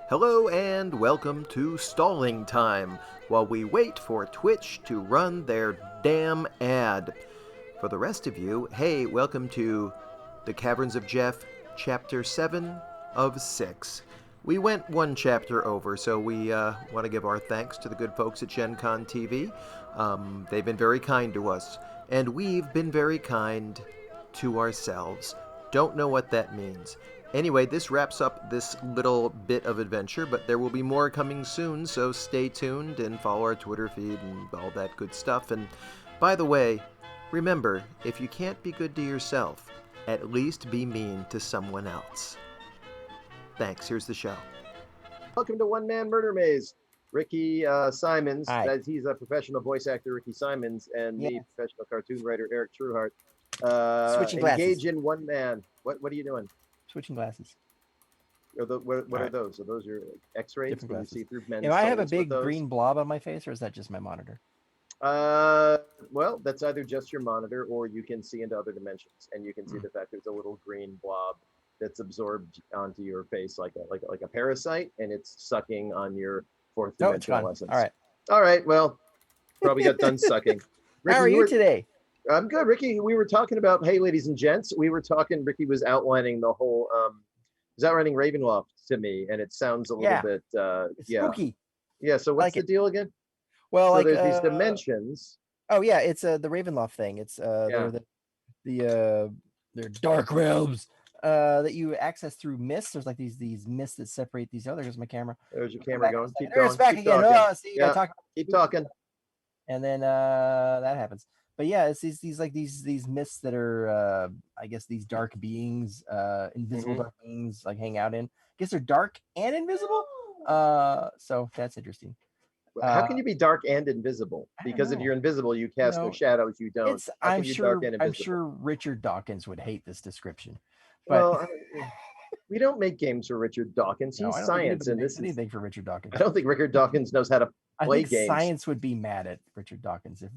Hello and welcome to Stalling Time, while we wait for Twitch to run their damn ad. For the rest of you, hey, welcome to The Caverns of Jeff, Chapter 7 of 6. We went one chapter over, so we want to give our thanks to the good folks at Gen Con TV. They've been very kind to us, and we've been very kind to ourselves. Don't know what that means. Anyway, this wraps up this little bit of adventure, but there will be more coming soon, so stay tuned and follow our Twitter feed and all that good stuff. And by the way, remember, if you can't be good to yourself, at least be mean to someone else. Thanks. Here's the show. Welcome to One Man Murder Maze. Rikki Simons, he's a professional voice actor, Rikki Simons, and me, professional cartoon writer, Eric Trueheart. Switching glasses. Engage in one man. What are you doing? Switching glasses. What are those? Are those your X-rays? Can you see through men's Do I have a souls big with those? green blob on my face, or is that just my monitor? Well, that's either just your monitor, or you can see into other dimensions, and you can see the fact there's a little green blob that's absorbed onto your face like a parasite, and it's sucking on your fourth dimensional essence. All right. Well, probably got done sucking. Rikki, how are you today? I'm good, Rikki. We were talking about, hey, ladies and gents, Rikki was outlining the whole, was outlining Ravenloft to me, and it sounds a little bit, spooky. Yeah, so what's the deal again? Well, so there's these dimensions. Oh, yeah, it's the Ravenloft thing. It's they're dark realms that you access through mists. There's like these mists that separate these other. Here's my camera. There's your camera going. Keep going. It's back again. Oh, see, yeah. Keep talking. And then that happens. But yeah, it's these mists that are I guess these dark beings, invisible dark beings, like hang out in. I guess they're dark and invisible. So that's interesting. How can you be dark and invisible? Because if you're invisible, you cast no shadows. You don't. I'm sure Richard Dawkins would hate this description. But well, we don't make games for Richard Dawkins. He's science, and this is anything for Richard Dawkins. I don't think Richard Dawkins knows how to play games. Science would be mad at Richard Dawkins if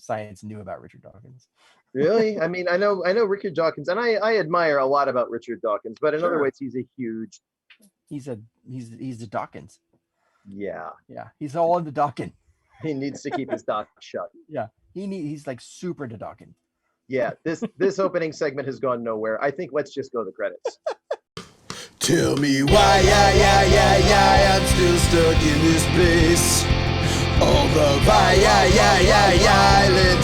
science knew about Richard Dawkins. Really? I mean, I know Richard Dawkins, and I admire a lot about Richard Dawkins, but in other ways, he's a huge. He's the Dawkins. Yeah. He's all in the Dawkins. He needs to keep his dock shut. Yeah. He's like super to Dawkins. Yeah. This opening segment has gone nowhere. I think let's just go to the credits. Tell me why, I'm still stuck in this place. All the violence,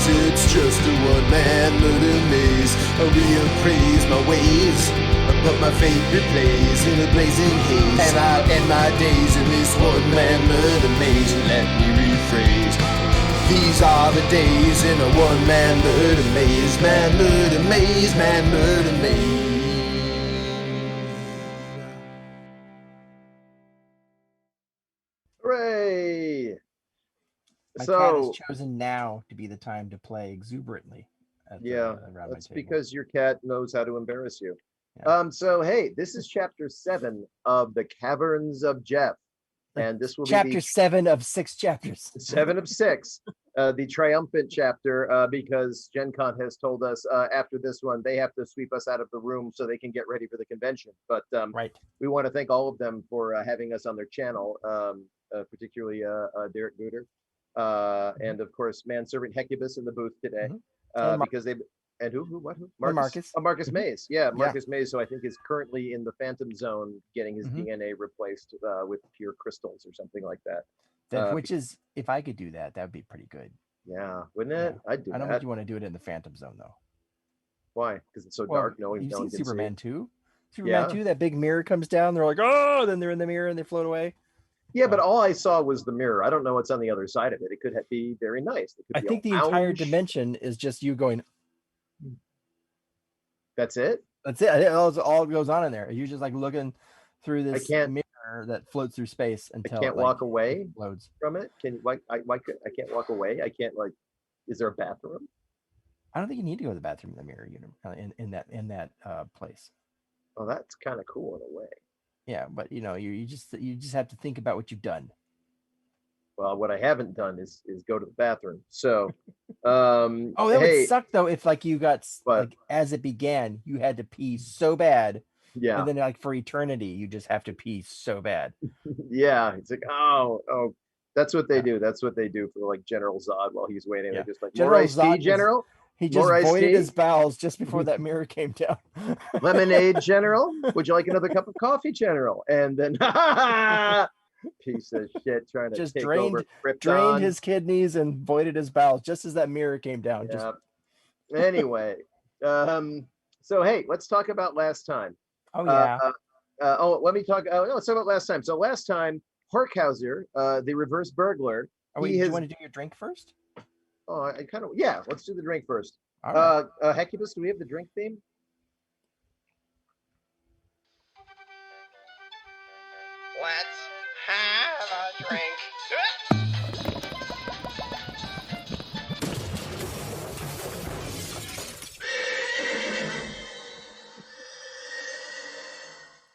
it's just a one-man murder maze. I reappraise my ways, but my favorite place in a blazing haze. And I'll end my days in this one-man murder maze. Let me rephrase. These are the days in a one-man murder maze. Man murder maze, man murder maze. Hooray! My cat has chosen now to be the time to play exuberantly. That's because your cat knows how to embarrass you. Yeah. So hey, this is chapter 7 of the Caverns of Jeff, and this will be chapter 7 of 6 chapters. 7 of 6, the triumphant chapter, because Gen Con has told us after this one they have to sweep us out of the room so they can get ready for the convention. But we want to thank all of them for having us on their channel, particularly Derek Gooder. And of course, manservant Hecubus in the booth today, because they who Marcus Mays, Marcus Mays, who I think is currently in the Phantom Zone getting his DNA replaced with pure crystals or something like that. Which is, if I could do that, that would be pretty good. Yeah, wouldn't it? Yeah. I'd do that. I don't think you want to do it in the Phantom Zone though. Why? Because it's so dark. You've seen Superman 2. Superman 2, that big mirror comes down. They're like, oh, then they're in the mirror and they float away. Yeah, but all I saw was the mirror. I don't know what's on the other side of it. It could be very nice. I think the entire dimension is just you going. That's it? That's it. All goes on in there. You're just like looking through this mirror that floats through space until I can't walk away explodes from it. I can't walk away. I can't is there a bathroom? I don't think you need to go to the bathroom in the mirror in that place. Oh, that's kind of cool in a way. Yeah, but you just have to think about what you've done. Well, what I haven't done is go to the bathroom. So, would suck though if you got as it began, you had to pee so bad Yeah. And then like for eternity, you just have to pee so bad. Yeah. It's like, oh, that's what they Yeah. do. That's what they do for like General Zod while he's waiting. Yeah. They're just like, more General iced tea, Zod General? he just More iced voided tea? his bowels just before that mirror came down. Lemonade, General? Would you like another cup of coffee, General? And then, piece of shit trying to Just take over drained Krypton. his kidneys and voided his bowels just as that mirror came down. Yeah. Anyway, so hey, let's talk about last time. Oh Uh, yeah. let me talk. No, let's talk about last time. So last time, Horkhauser, the reverse burglar, Oh, wait, he do has. you want to do your drink first? Oh, I kind of. Yeah, let's do the drink first. All right. Hecubus, do we have the drink theme? Let's have a drink.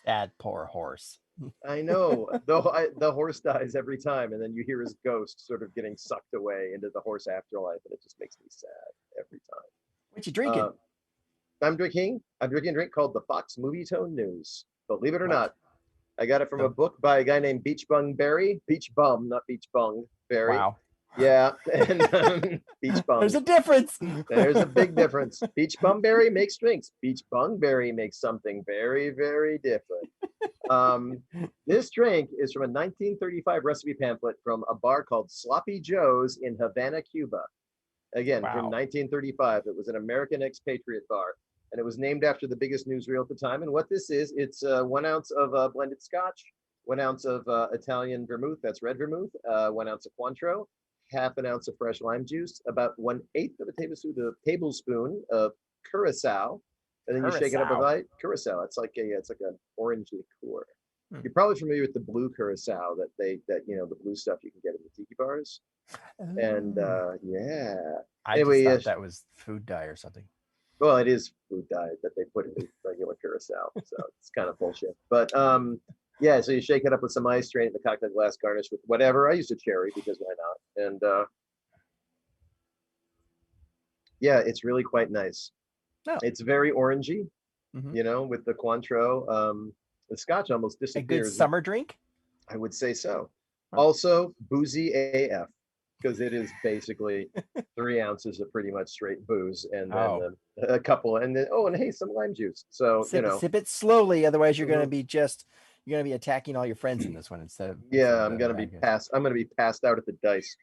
That poor horse. I know. The horse dies every time, and then you hear his ghost sort of getting sucked away into the horse afterlife, and it just makes me sad every time. What you drinking? I'm drinking a drink called the Fox Movie Tone News. Believe it or What? not, I got it from Oh. a book by a guy named Beach Bum Berry. Beach Bum, not Beach Bung Berry. Wow. Yeah, and Beach Bum. There's a difference. There's a big difference. Beach Bumberry makes drinks. Beach Bungberry makes something very, very different. This drink is from a 1935 recipe pamphlet from a bar called Sloppy Joe's in Havana, Cuba. Again, from Wow. 1935. It was an American expatriate bar, and it was named after the biggest newsreel at the time. And what this is, it's 1 ounce of blended scotch, 1 ounce of Italian vermouth, that's red vermouth, 1 ounce of Cointreau, half an ounce of fresh lime juice, about 1/8 of a tablespoon of curacao, and then you shake it up with curacao. It's like an orange liqueur. Hmm. You're probably familiar with the blue curacao that the blue stuff you can get in the tiki bars. And yeah, I anyway, just thought that was food dye or something. well, it is food dye that they put in the regular curacao, so it's kind of bullshit. But yeah, so you shake it up with some ice, strain it in the cocktail glass, garnish with whatever. I used a cherry because why not? And yeah, it's really quite nice. Oh. It's very orangey, Mhm. with the Cointreau. The scotch almost A good disappears. summer drink? I would say so. Huh. Also, boozy AF, because it is basically 3 ounces of pretty much straight booze, and then a couple, and then and hey, some lime juice. So Sip it slowly, otherwise you're gonna Mhm. be attacking all your friends in this one instead of I'm gonna be passed out at the dice.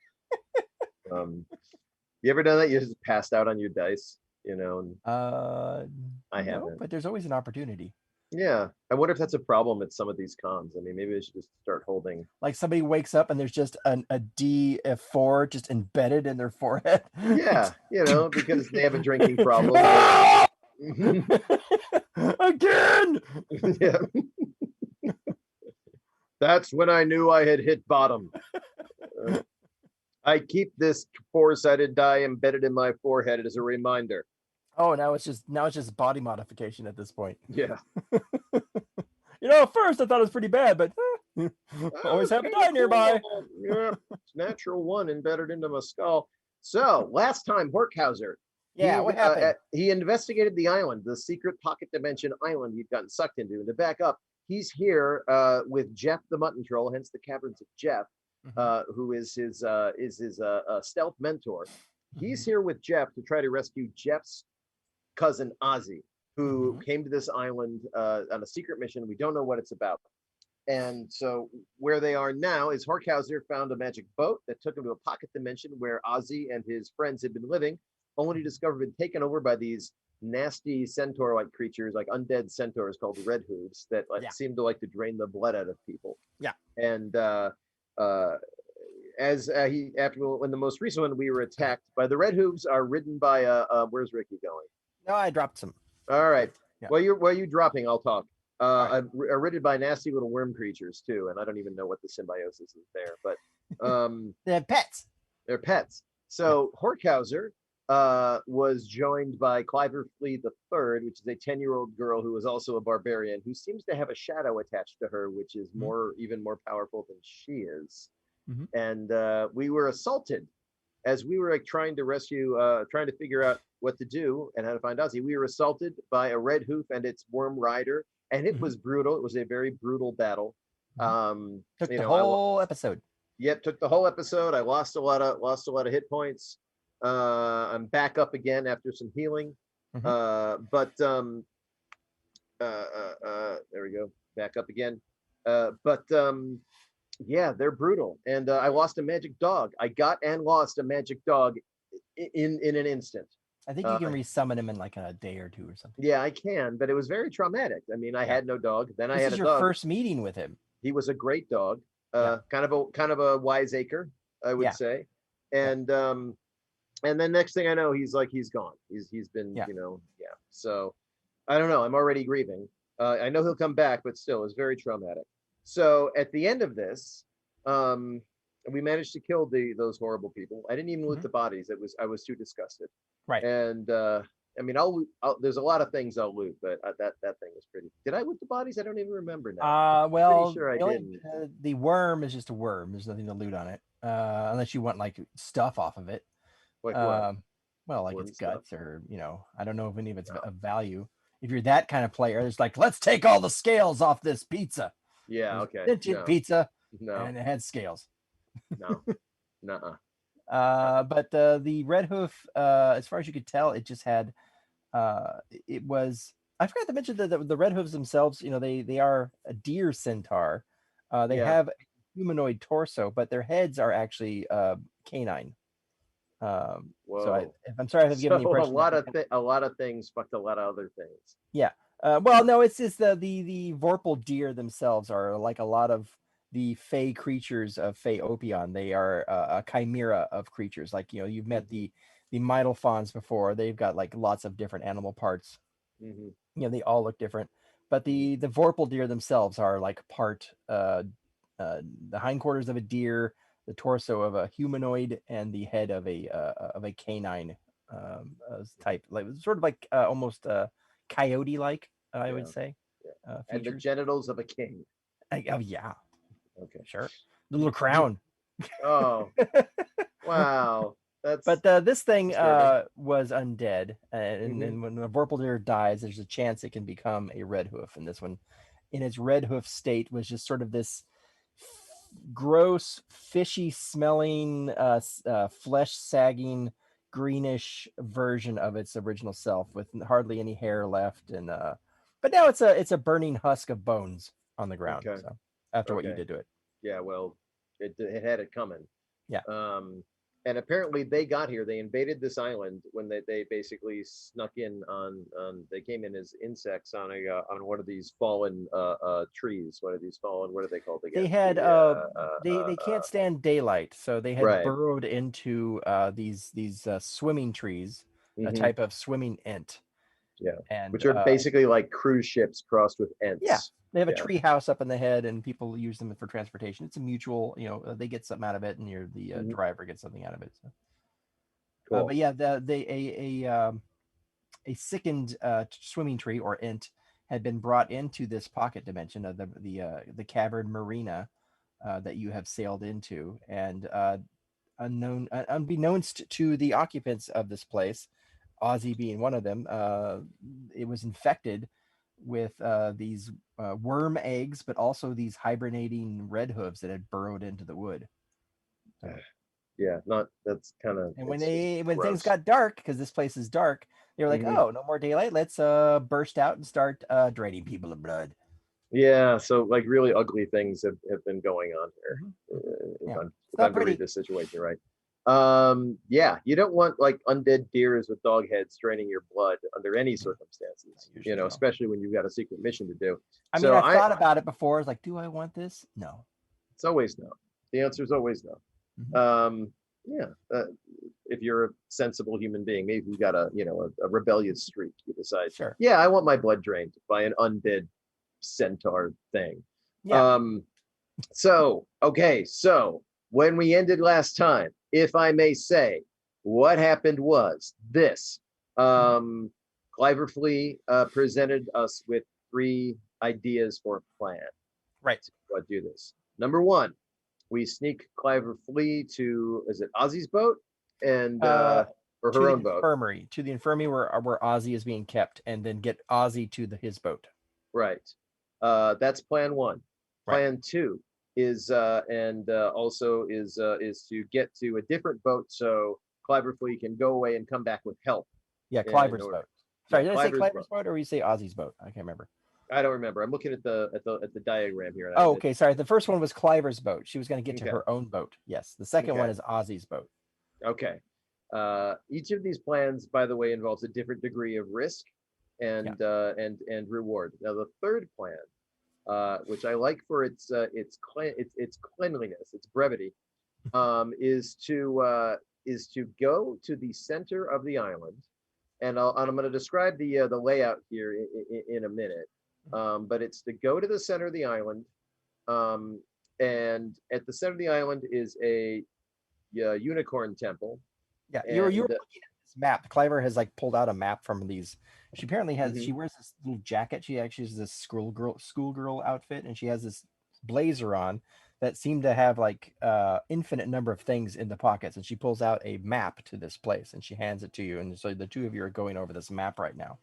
You ever done that? You just passed out on your dice, and I no, haven't. but there's always an opportunity. Yeah, I wonder if that's a problem at some of these cons. I mean, maybe they should just start holding. Like somebody wakes up and there's just a D4 just embedded in their forehead. Yeah, because they have a drinking problem. Again. Yeah. That's when I knew I had hit bottom. I keep this 4-sided die embedded in my forehead as a reminder. Oh, now it's just body modification at this point. Yeah. At first I thought it was pretty bad, but always have a die nearby. Yeah, it's natural one embedded into my skull. So last time, Horkhauser. Yeah, what happened? He investigated the island, the secret pocket dimension island he'd gotten sucked into. And to back up, he's here with Jeff the Mutton Troll, hence the Caverns of Jeff, who is his stealth mentor. He's here with Jeff to try to rescue Jeff's cousin Ozzy, who came to this island on a secret mission. We don't know what it's about. And so where they are now is Horkhauser found a magic boat that took him to a pocket dimension where Ozzy and his friends had been living, only to discover been taken over by these nasty centaur-like creatures, like undead centaurs called red hooves that seem to like to drain the blood out of people. Yeah. And when the most recent one, we were attacked by the red hooves are ridden by where's Rikki going? No, I dropped some. All right. Yeah. While you dropping, I'll talk. Right. Are ridden by nasty little worm creatures too, and I don't even know what the symbiosis is there, but They're pets. They're pets. So Horkhauser was joined by Clyverfleet III, which is a 10-year-old girl who is also a barbarian, who seems to have a shadow attached to her, which is even more powerful than she is. And we were assaulted as we were like trying to rescue, trying to figure out what to do and how to find Ozzy, we were assaulted by a red hoof and its worm rider, and it was brutal. It was a very brutal battle. Took You the know, whole episode. Yep, took the whole episode. I lost a lot of hit points. I'm back up again after some healing. There we go, back up again. Yeah, they're brutal, and I lost a magic dog. I got and lost a magic dog in an instant. I think you can resummon him in like a day or two or something. Yeah, I can, but it was very traumatic. I mean, I had no dog. Then I had a dog. This is your first meeting with him. He was a great dog. Kind of a wiseacre, I would say. And then next thing I know, he's gone. He's been, So I don't know. I'm already grieving. I know he'll come back, but still, it's very traumatic. So at the end of this, we managed to kill those horrible people. I didn't even loot the bodies. I was too disgusted. Right. And I mean, there's a lot of things I'll loot, but that thing was pretty. Did I loot the bodies? I don't even remember now. Well, pretty sure I didn't. The worm is just a worm. There's nothing to loot on it, unless you want like stuff off of it. Like what? Well, like its guts, or I don't know if any of it's of value. If you're that kind of player, it's like, let's take all the scales off this pizza. Yeah, okay. Sentient pizza. No. And it had scales. No. Nuh-uh. But the red hoof, as far as you could tell, it just had it was, I forgot to mention that the red hooves themselves, they are a deer centaur. They have a humanoid torso, but their heads are actually canine. So I'm sorry if I've given the impression a lot of things fucked a lot of other things. Yeah. Well, no, it's just the Vorpal deer themselves are like a lot of the Fey creatures of Fey Opion. They are a chimera of creatures. Like, you've met the Midal fawns before. They've got like lots of different animal parts. They all look different. But the Vorpal deer themselves are like part the hindquarters of a deer, the torso of a humanoid, and the head of a canine type, like sort of like almost coyote-like, I would say. And the genitals of a king. Oh yeah. Okay. Sure. The little crown. Oh. Wow. But this thing was undead, and when the Vorpal deer dies, there's a chance it can become a red hoof. And this one, in its red hoof state, was just sort of this gross, fishy smelling, flesh sagging, greenish version of its original self, with hardly any hair left. And but now it's a burning husk of bones on the ground. Okay. So after what you did to it. Yeah, well, it had it coming. Yeah. And apparently they got here. They invaded this island when they basically snuck in on. They came in as insects on one of these fallen trees. What are these fallen? What are they called again? They had they can't stand daylight, so they had burrowed into these swimming trees, a type of swimming ent. Yeah, and which are basically like cruise ships crossed with ents. Yeah, they have a tree house up in the head, and people use them for transportation. It's a mutual, they get something out of it, and the driver gets something out of it. So. Cool. But yeah, a sickened swimming tree or ent had been brought into this pocket dimension of the cavern marina that you have sailed into, and unbeknownst to the occupants of this place, Ozzy being one of them, it was infected with these worm eggs, but also these hibernating red hooves that had burrowed into the wood. So, yeah, that's kind of. And when things got dark, because this place is dark, they were like, "Oh, no more daylight. Let's burst out and start draining people of blood." Yeah, so like really ugly things have been going on here. If I'm to read this situation right. Yeah, you don't want like undead deers with dog heads draining your blood under any circumstances, especially when you've got a secret mission to do. I mean, I thought about it before. It's like, do I want this? No. It's always no. The answer is always no. If you're a sensible human being, maybe you got a rebellious streak, you decide, sure, yeah, I want my blood drained by an undead centaur thing. Yeah. So when we ended last time, if I may say, what happened was this. Cliver Flea presented us with 3 ideas for a plan. Right. To do this. Number 1, we sneak Cliver Flea to, is it Ozzy's boat? and Uh, or to her the own boat. infirmary, where Ozzy is being kept, and then get Ozzy to his boat. Right. That's plan one. Right. Plan two is also is to get to a different boat so Cleverfleet can go away and come back with help. Yeah, in Cliver's order- boat. Sorry, Yeah, did I say Cliver's Cliver's boat, or you say Ozzy's boat? I can't remember. I don't remember. I'm looking at the diagram here. Oh, okay. Sorry. The first one was Cliver's boat. She was going to get to Okay. her own boat. Yes. The second one Okay. is Ozzy's boat. Okay. Each of these plans, by the way, involves a different degree of risk and reward. Now, the third plan, which I like for its cleanliness, its brevity, is to go to the center of the island, and I'm going to describe the layout here in a minute. But it's to go to the center of the island, and at the center of the island is a unicorn temple. Yeah, you were looking at this map. Cliver has like pulled out a map from these. She apparently has. She wears this little jacket. She actually has this schoolgirl outfit, and she has this blazer on that seemed to have like infinite number of things in the pockets. And she pulls out a map to this place, and she hands it to you. And so the two of you are going over this map right now.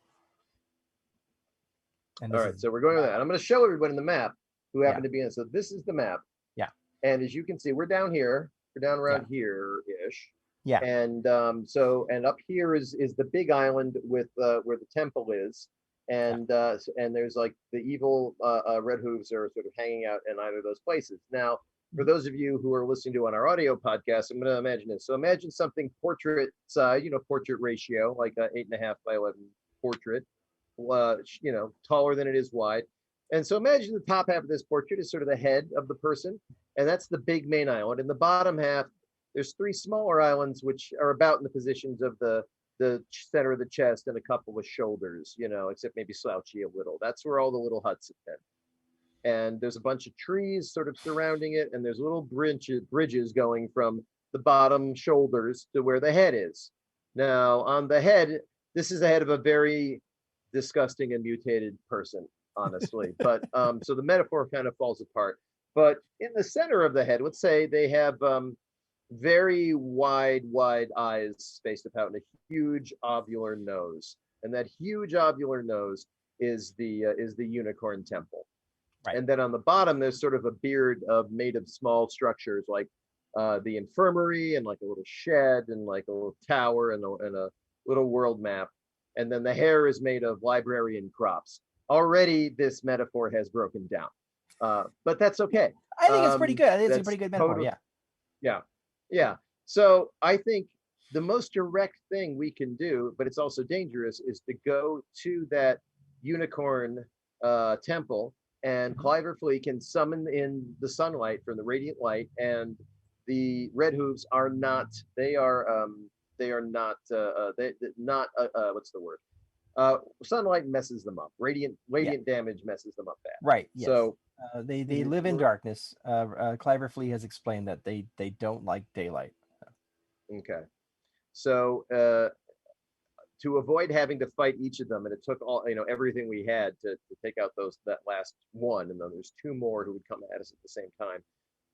And all right, so we're going over that. And I'm going to show everybody the map who happen to be in. So this is the map. Yeah. And as you can see, we're down here. We're down around here-ish. Yeah. And and up here is the big island with where the temple is. And there's like the evil red hooves are sort of hanging out in either of those places. Now, for those of you who are listening to on our audio podcast, I'm going to imagine this. So imagine something portrait size, portrait ratio, like a 8.5 by 11 portrait, taller than it is wide. And so imagine the top half of this portrait is sort of the head of the person, and that's the big main island. In the bottom half, there's 3 smaller islands which are about in the positions of the center of the chest and a couple of shoulders, except maybe slouchy a little. That's where all the little huts have been. And there's a bunch of trees sort of surrounding it, and there's little bridges going from the bottom shoulders to where the head is. Now, on the head, this is the head of a very disgusting and mutated person, honestly. But so the metaphor kind of falls apart. But in the center of the head, let's say they have very wide eyes spaced about and a huge ovular nose. And that huge ovular nose is the unicorn temple. Right. And then on the bottom, there's sort of a beard made of small structures like the infirmary and like a little shed and like a little tower and a little world map. And then the hair is made of librarian crops. Already, this metaphor has broken down, but that's okay. I think it's pretty good. I think it's a pretty good metaphor. Yeah. So I think the most direct thing we can do, but it's also dangerous, is to go to that unicorn temple, and Cleverfleet can summon in the sunlight from the radiant light, and the red hooves are not. They are not. What's the word? Sunlight messes them up. Radiant damage messes them up bad. Right. Yes. So they live in darkness. Cleverfleet has explained that they don't like daylight. Okay. So to avoid having to fight each of them, and it took all everything we had to take out that last one, and then there's 2 more who would come at us at the same time.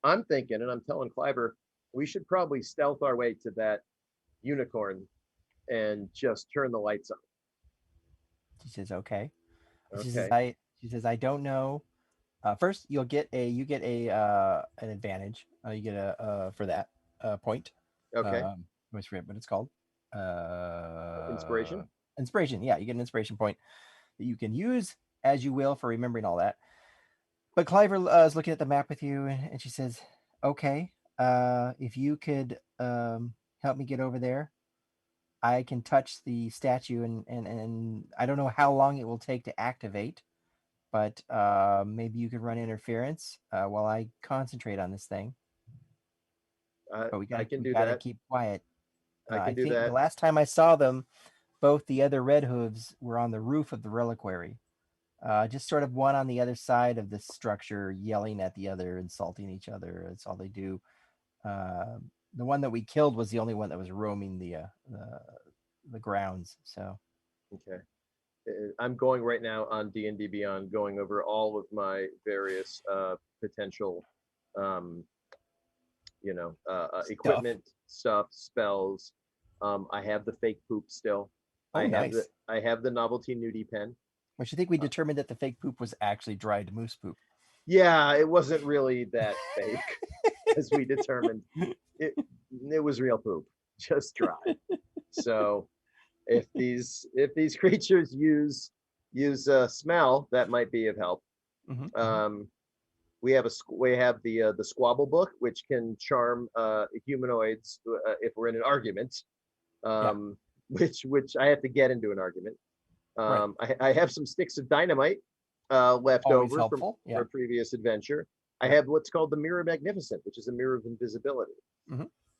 I'm thinking, and I'm telling Clyber, we should probably stealth our way to that unicorn and just turn the lights on. She says, okay. She says, I don't know. First, you get an advantage. You get a for that point. Okay. I always forget what it's called. Inspiration. Inspiration. Yeah, you get an inspiration point that you can use as you will for remembering all that. But Cliver is looking at the map with you, and she says, okay, if you could help me get over there, I can touch the statue, and I don't know how long it will take to activate, but maybe you could run interference while I concentrate on this thing. But we gotta keep quiet. I think the last time I saw them, both the other red hooves were on the roof of the reliquary. Just sort of one on the other side of this structure, yelling at the other, insulting each other. That's all they do. The one that we killed was the only one that was roaming the grounds. So, okay, I'm going right now on D&D Beyond, going over all of my various potential, equipment stuff, spells. I have the fake poop still. Oh, nice. I have the novelty nudie pen. Which I think we determined that the fake poop was actually dried moose poop. Yeah, it wasn't really that fake, as we determined. It was real poop, just dry. So if these creatures use smell, that might be of help. We have the squabble book, which can charm humanoids if we're in an argument. Which I have to get into an argument. I have some sticks of dynamite left Always over helpful. from a previous adventure. I have what's called the Mirror Magnificent, which is a mirror of invisibility.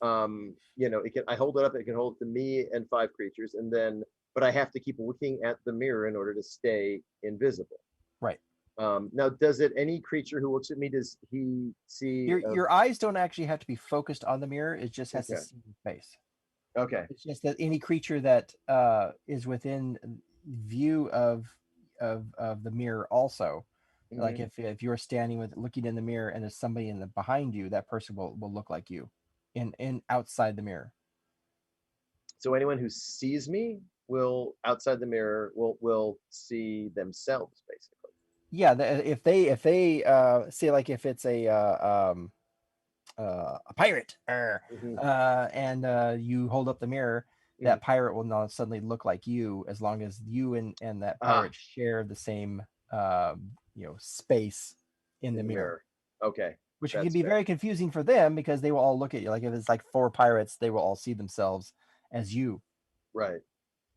I hold it up, it can hold to me and 5 creatures, but I have to keep looking at the mirror in order to stay invisible. Right. Now, does any creature who looks at me, does he see? Your eyes don't actually have to be focused on the mirror. It just has to see your face. Okay. It's just that any creature that is within view of the mirror also, like if you're standing looking in the mirror and there's somebody behind you, that person will look like you in outside the mirror. So anyone who sees me outside the mirror will see themselves, basically. Yeah, if they say, like, if it's a pirate and you hold up the mirror, that pirate will not suddenly look like you, as long as you and that pirate share the same space in the mirror. Okay. Which can be very confusing for them, because they will all look at you. Like if it's like 4 pirates, they will all see themselves as you. Right.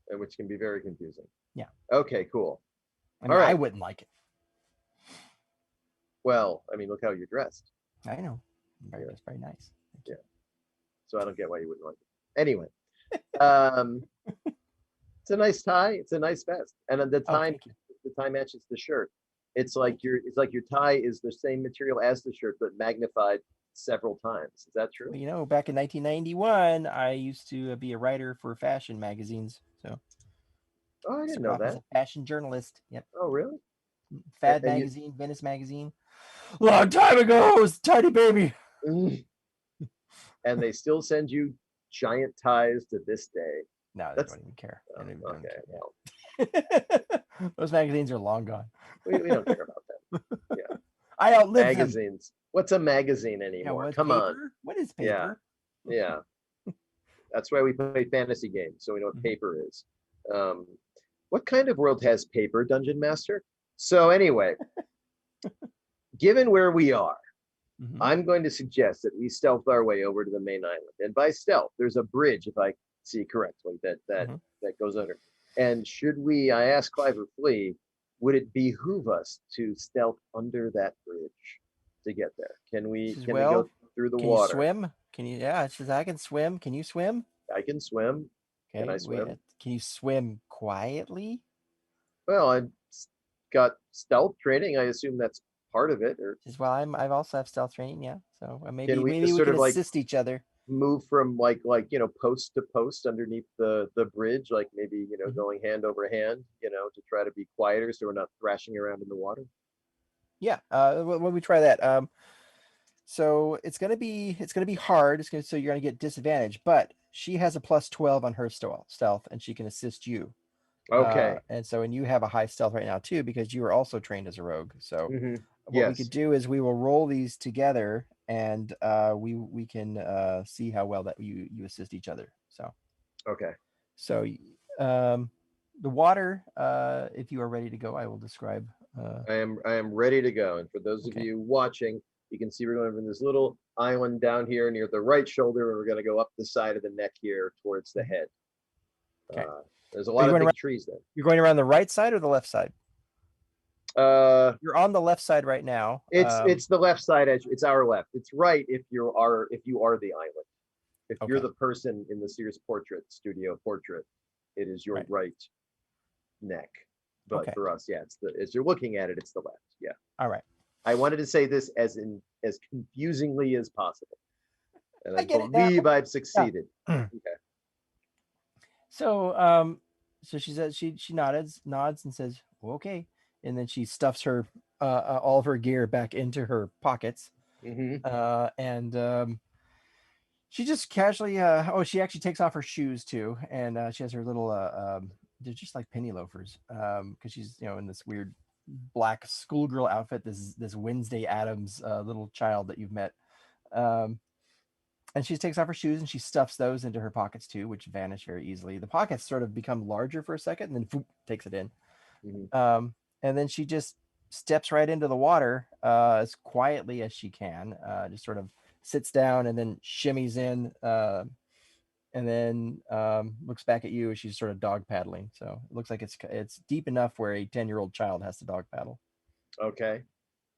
And which can be very confusing. Yeah. Okay, cool. I mean, I wouldn't like it. Well, I mean, look how you're dressed. I know. That's very nice. Yeah. So I don't get why you wouldn't like it. Anyway. It's a nice tie. It's a nice vest. And the tie matches the shirt. It's like your tie is the same material as the shirt, but magnified several times. Is that true? Well, back in 1991, I used to be a writer for fashion magazines. So. Oh, I didn't know that. As a fashion journalist. Yep. Oh, really? Fad magazine, Venice magazine. Long time ago, it was a tiny baby. And they still send you giant ties to this day. No, they don't even care. They don't care. Well. Those magazines are long gone. We don't care about them. Yeah. I outlived magazines. Them. What's a magazine anymore? Yeah, Come paper? on. What is paper? Yeah. That's why we play fantasy games, so we know what paper is. What kind of world has paper, Dungeon Master? So anyway, given where we are, I'm going to suggest that we stealth our way over to the main island. And by stealth, there's a bridge, if I see correctly, that goes under. And I asked Cliver Flea, would it behoove us to stealth under that bridge to get there? Can we go through the water? Can you swim? It says I can swim. Can you swim? I can swim. Okay. Can I swim? Can you swim quietly? Well, I've got stealth training. I assume that's part of it. Well, I've also have stealth training. Yeah. So maybe we can assist each other. Move from post to post underneath the bridge, like maybe going hand over hand, to try to be quieter so we're not thrashing around in the water. Yeah. When we try that, so it's gonna be hard. So you're gonna get disadvantage, but she has a +12 on her stealth, and she can assist you. Okay. And you have a high stealth right now too, because you were also trained as a rogue. So what we could do is we will roll these together, and we can see how well that you assist each other. So. Okay. So the water, if you are ready to go, I will describe. I am ready to go. And for those of you watching, you can see we're going from this little island down here near the right shoulder, and we're going to go up the side of the neck here towards the head. Okay. There's a lot of big trees there. You're going around the right side or the left side? You're on the left side right now. It's the left side edge. It's our left. It's right if you are the island. If you're the person in the Sears portrait studio portrait, it is your right neck. But for us, as you're looking at it, it's the left. Yeah. All right. I wanted to say this as confusingly as possible, and I believe I've succeeded. Yeah. Okay. So she says she nods and says, okay, and then she stuffs her all of her gear back into her pockets, and She just casually, she actually takes off her shoes too, and she has her little, they're just like penny loafers, because she's in this weird black schoolgirl outfit. This Wednesday Addams little child that you've met, um, and she takes off her shoes and she stuffs those into her pockets too, which vanish very easily. The pockets sort of become larger for a second, and then whoop, takes it in. And then she just steps right into the water as quietly as she can, just sort of sits down and then shimmies in, and then looks back at you as she's sort of dog paddling. So it looks like it's deep enough where a 10-year-old child has to dog paddle. Okay.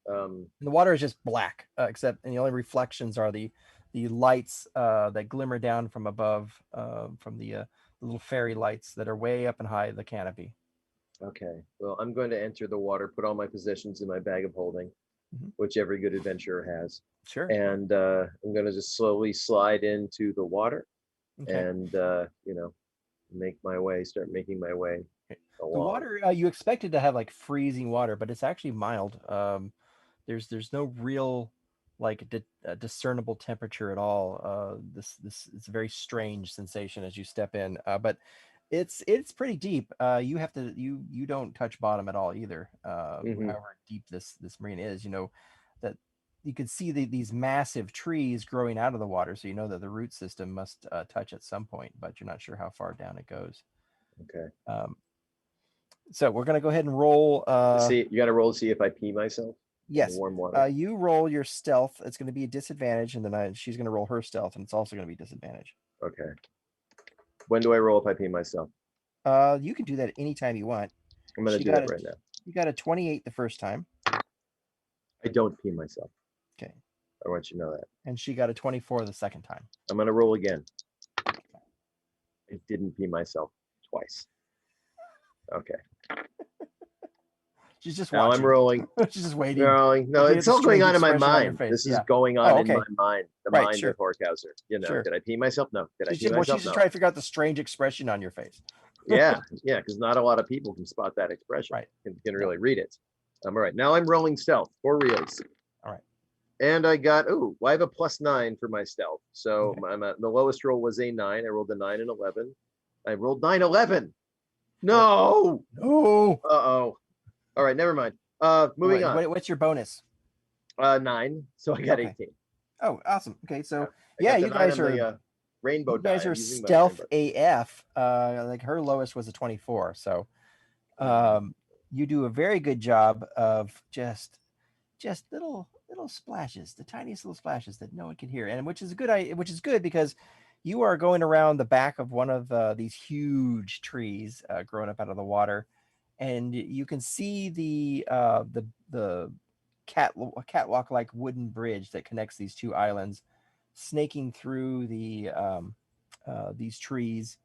And the water is just black, and the only reflections are the lights that glimmer down from above, from the little fairy lights that are way up and high the canopy. Okay. Well, I'm going to enter the water, put all my possessions in my bag of holding, which every good adventurer has. Sure. And I'm going to just slowly slide into the water Okay. and, start making my way along. The water, you expected to have like freezing water, but it's actually mild. There's no real like discernible temperature at all. This it's a very strange sensation as you step in, but it's pretty deep. You have to you don't touch bottom at all either. However deep this marine is, that you can see these massive trees growing out of the water, so you know that the root system must touch at some point, but you're not sure how far down it goes. Okay. So we're gonna go ahead and roll. See, you got to roll to see if I pee myself. Yes. Warm water. You roll your stealth. It's going to be a disadvantage, and then she's going to roll her stealth, and it's also going to be disadvantage. Okay. When do I roll if I pee myself? You can do that anytime you want. I'm going to do that right now. You got a 28 the first time. I don't pee myself. Okay. I want you to know that. And she got a 24 the second time. I'm going to roll again. I didn't pee myself twice. Okay. She's just watching. Now I'm rolling. She's just waiting. Rolling. No, it's all going on in my mind. This is going on in my mind. The mind of Horkhauser. Did I pee myself? No. Did I pee myself? She's just trying to figure out the strange expression on your face. Yeah, because not a lot of people can spot that expression. Right. Can really read it. All right. Now I'm rolling stealth for reals. All right. And I got, I have a +9 for my stealth. So the lowest roll was a 9. I rolled a 9 and 11. I rolled 9, 11. No. No. Uh-oh. All right, never mind. Moving on. What's your bonus? 9. So I got 18. Oh, awesome. Okay, so you guys are the, rainbow. You guys are stealth AF. Like her lowest was a 24. So, you do a very good job of just little splashes, the tiniest little splashes that no one can hear, and which is good because you are going around the back of one of these huge trees growing up out of the water. And you can see the catwalk like wooden bridge that connects these two islands, snaking through these trees,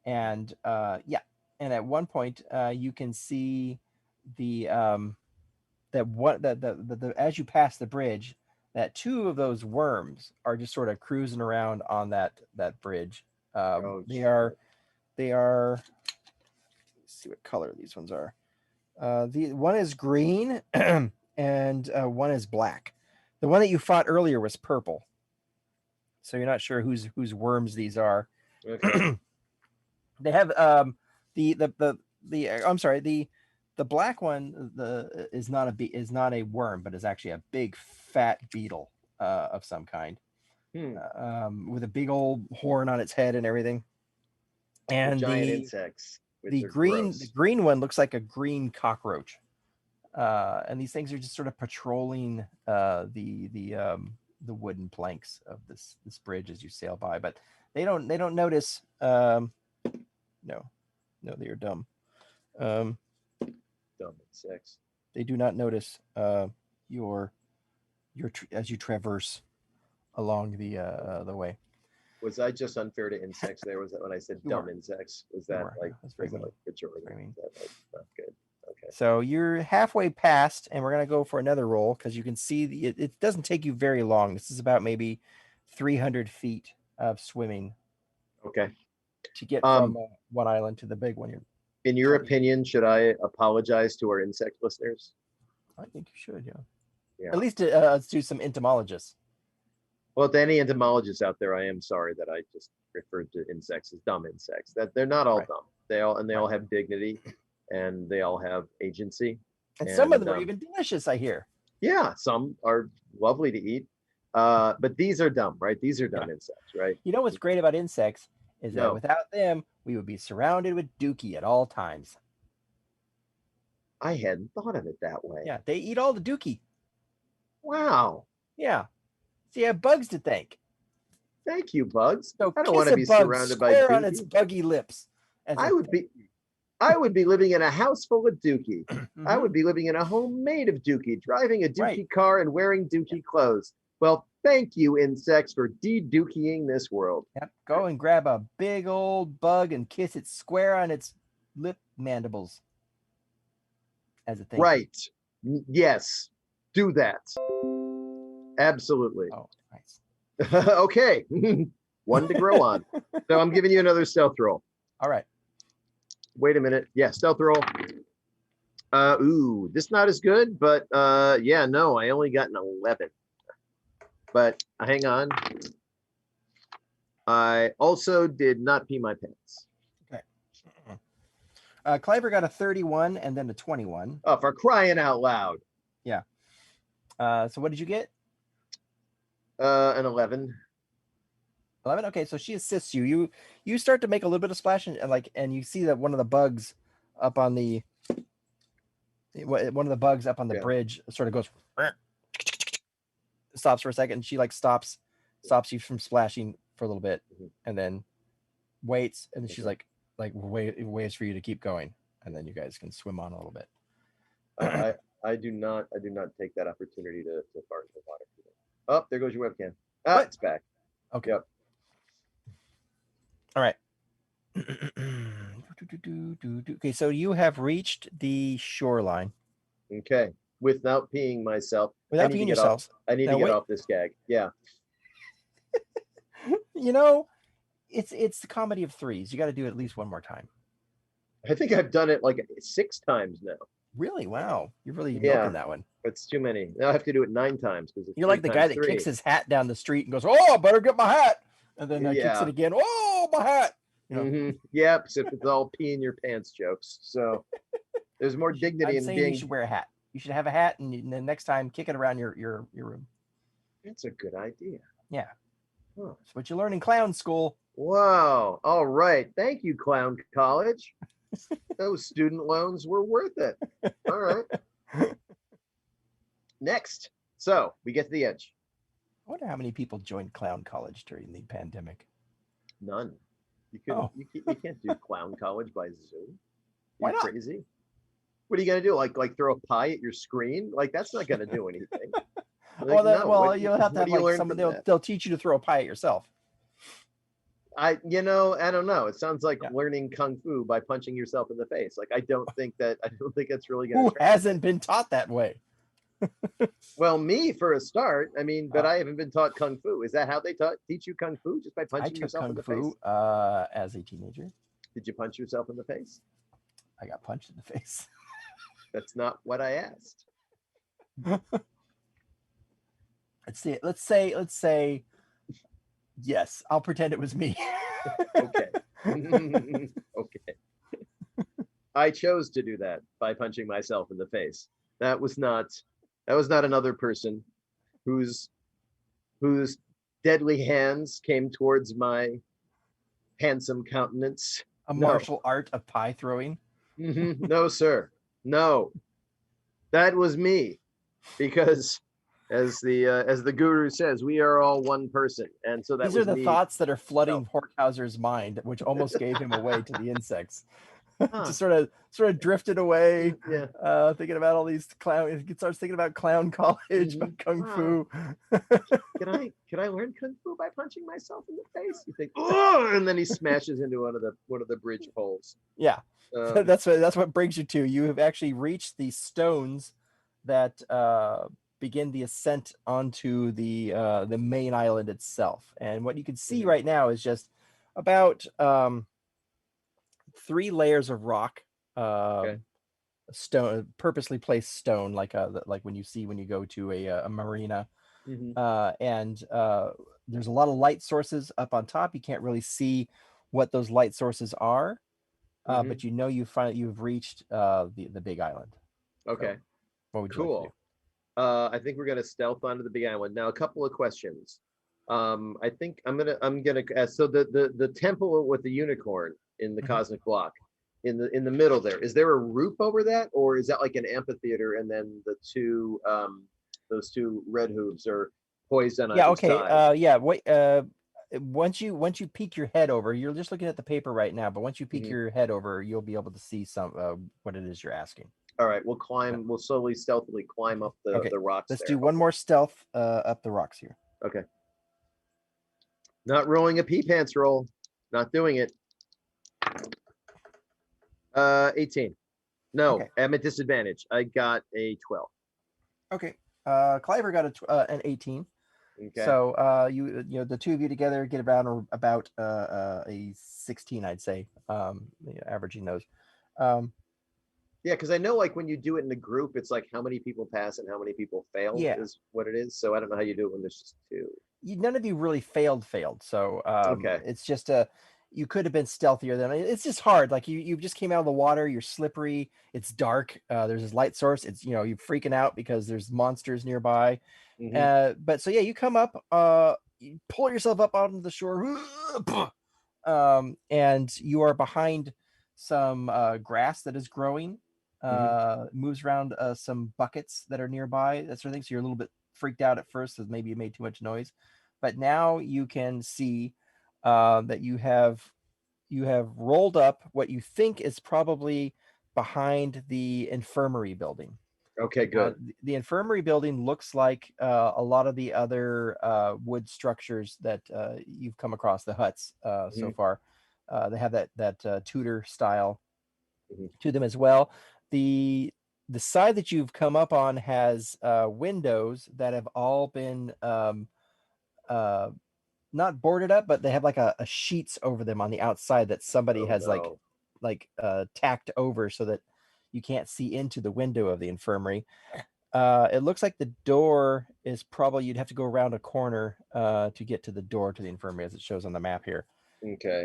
and at one point you can see as you pass the bridge, that two of those worms are just sort of cruising around on that bridge. They are. See what color these ones are. The one is green and one is black. The one that you fought earlier was purple, so you're not sure whose worms these are. Okay. They have the black one is not a worm, but is actually a big fat beetle of some kind, with a big old horn on its head and everything. And giant insects. The green one looks like a green cockroach, and these things are just sort of patrolling the wooden planks of this bridge as you sail by, but they don't notice. No, they are dumb. Dumb insects. They do not notice your as you traverse along the way. Was I just unfair to insects there? Was that when I said dumb insects? Was that that's very mean. That's not good. Okay. So you're halfway past, and we're going to go for another roll because you can see it doesn't take you very long. This is about maybe 300 feet of swimming. Okay. To get from one island to the big one. In your opinion, should I apologize to our insect listeners? I think you should, yeah. At least let's do some entomologists. Well, to any entomologists out there, I am sorry that I just referred to insects as dumb insects. That they're not all Right. dumb. They all have dignity, and they all have agency. And some of And them are even delicious, I hear. yeah, some are lovely to eat. But these are dumb, right? These are dumb insects, right? You know what's great about insects is that No. without them, we would be surrounded with dookie at all times. I hadn't thought of it that way. Yeah, they eat all the dookie. Wow. Yeah. So you have bugs to thank. Thank you, bugs. So I don't kiss want to a be bug surrounded by square on its dookie. buggy lips. I would be living in a house full of dookie. I Mhm. would be living in a home made of dookie, driving a dookie Right. car and wearing dookie clothes. Well, thank you, insects, for de-dookieing this world. Yep. Go and grab a big old bug and kiss it square on its lip mandibles. As a thank you. Right. Yes. Do that. Absolutely. Oh, nice. Okay. One to grow on. So I'm giving you another stealth roll. All right. Wait a minute. Yeah, stealth roll. Ooh, this not as good, but yeah, no, I only got an 11. But hang on. I also did not pee my pants. Cliver got a 31 and then a 21. Oh, for crying out loud. Yeah. So what did you get? An 11. 11. Okay, so she assists you. You start to make a little bit of splash and you see that one of the bugs up on the Yeah. bridge sort of goes stops for a second. She like stops you from splashing for a little bit and then waits and then she's like waits for you to keep going and then you guys can swim on a little bit. I do not take that opportunity to fart in the water. Oh, there goes your webcam. Ah, What? it's back. Okay. Yep. All right. Okay, so you have reached the shoreline. Okay. Without peeing myself. Without peeing yourselves. I need Now to get wait. off this gag. Yeah. You know, it's the comedy of threes. You got to do it at least one more time. I think I've done it like 6 times now. Really? Wow. You're really Yeah. milking that one. It's too many. Now I have to do it 9 times because You're like the guy that kicks his hat down the street and goes, "Oh, I better get my hat," and then kicks Yeah. it again. "Oh, my hat!" You know, Yep. Except it's all pee in your pants jokes. So there's more dignity I'm in saying being. you should wear a hat. You should have a hat, and then next time kick it around your room. That's a good idea. Yeah, Huh. that's what you learn in clown school. Wow. All right. Thank you, Clown College. Those student loans were worth it. All right. Next. So we get to the edge. I wonder how many people joined clown college during the pandemic. None. You couldn't. Oh. You can't do Clown College by Zoom. Why You're not? crazy. What are you gonna do? Like throw a pie at your screen? Like that's not gonna do anything. Like, no. What- you'll have to what have do you like learn someone. from that? They'll teach you to throw a pie at yourself. I don't know. It sounds like Yeah. learning kung fu by punching yourself in the face. Like I don't think that's really gonna. Who hasn't been taught that way? Well, me for a start. I mean, but Oh. I haven't been taught kung fu. Is that how they teach you kung fu? Just by I punching took yourself in kung the fu face? as a teenager. Did you punch yourself in the face? I got punched in the face. That's not what I asked. Let's say yes. I'll pretend it was me. Okay. Okay. I chose to do that by punching myself in the face. That was not another person whose deadly hands came towards my handsome countenance. A No. martial art of pie throwing. No, sir. No. That was me. Because as the guru says, we are all one person. And so that These was are the me. thoughts that are flooding Horkhauser's mind, which almost gave him away to the insects. Huh. Just sort of drifted away, Yeah. thinking about all these clown. He starts thinking about clown college, about kung fu. Can I learn kung fu by punching myself in the face? You think, oh, and then he smashes into one of the bridge poles. Yeah, Um, that's what brings you to. You have actually reached the stones that begin the ascent onto the main island itself. And what you can see right now is just about 3 layers of rock, stone, purposely placed stone, like when you go to a marina, and there's a lot of light sources up on top. You can't really see what those light sources are, but you know you've reached the big island. Okay. So, what would you Cool. like to do? I think we're gonna stealth onto the big island. Now, a couple of questions. I think I'm gonna so the temple with the unicorn in the cosmic block in the middle there. Is there a roof over that, or is that like an amphitheater and then the two those two red hooves are poised on Yeah. either Okay. side? Yeah. Wait. Once you peek your head over, you're just looking at the paper right now. But once you peek your head over, you'll be able to see some what it is you're asking. All right, we'll climb. We'll slowly, stealthily climb up Okay. the rocks. Let's there, do one more stealth up the rocks here. Okay. Not rolling a pee pants roll. Not doing it. 18. No, Okay. I'm at disadvantage. I got a 12. Okay. Cliver got an 18. Okay. So you know the two of you together get about a 16, I'd say, averaging those. Yeah, because I know like when you do it in a group, it's like how many people pass and how many people fail is what it is. So I don't know how you do it when there's just two. None of you really failed. So Okay. it's just you could have been stealthier than it's just hard. Like you just came out of the water, you're slippery, it's dark, there's this light source, it's you're freaking out because there's monsters nearby. But so yeah, you come up, you pull yourself up onto the shore, and you are behind some grass that is growing. Moves around some buckets that are nearby, that sort of thing. So you're a little bit freaked out at first because maybe you made too much noise, but now you can see that you have rolled up what you think is probably behind the infirmary building. Okay, good. The infirmary building looks like a lot of the other wood structures that you've come across, the huts so far. They have that Tudor style to them as well. The side that you've come up on has windows that have all been not boarded up, but they have like a sheets over them on the outside that somebody has tacked over so that you can't see into the window of the infirmary. It looks like the door is probably you'd have to go around a corner to get to the door to the infirmary as it shows on the map here. Okay.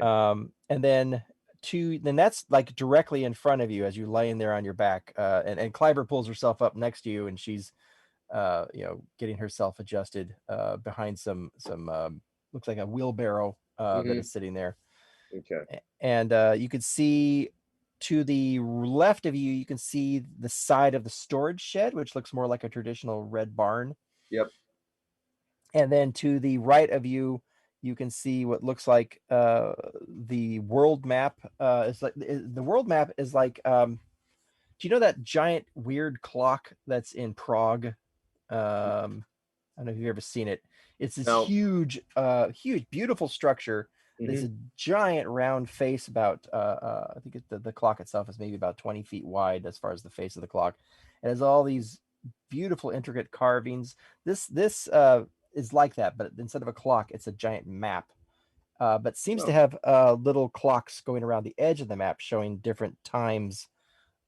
And then that's like directly in front of you as you're laying there on your back. And Cliver pulls herself up next to you, and she's getting herself adjusted behind some looks like a wheelbarrow that is sitting there. Okay. And you can see to the left of you, you can see the side of the storage shed, which looks more like a traditional red barn. Yep. And then to the right of you, you can see what looks like the world map. The world map is like, do you know that giant weird clock that's in Prague? I don't know if you've ever seen it. It's this huge, beautiful structure. There's a giant round face about, I think the clock itself is maybe about 20 feet wide as far as the face of the clock. It has all these beautiful, intricate carvings. This is like that, but instead of a clock, it's a giant map. But seems to have little clocks going around the edge of the map showing different times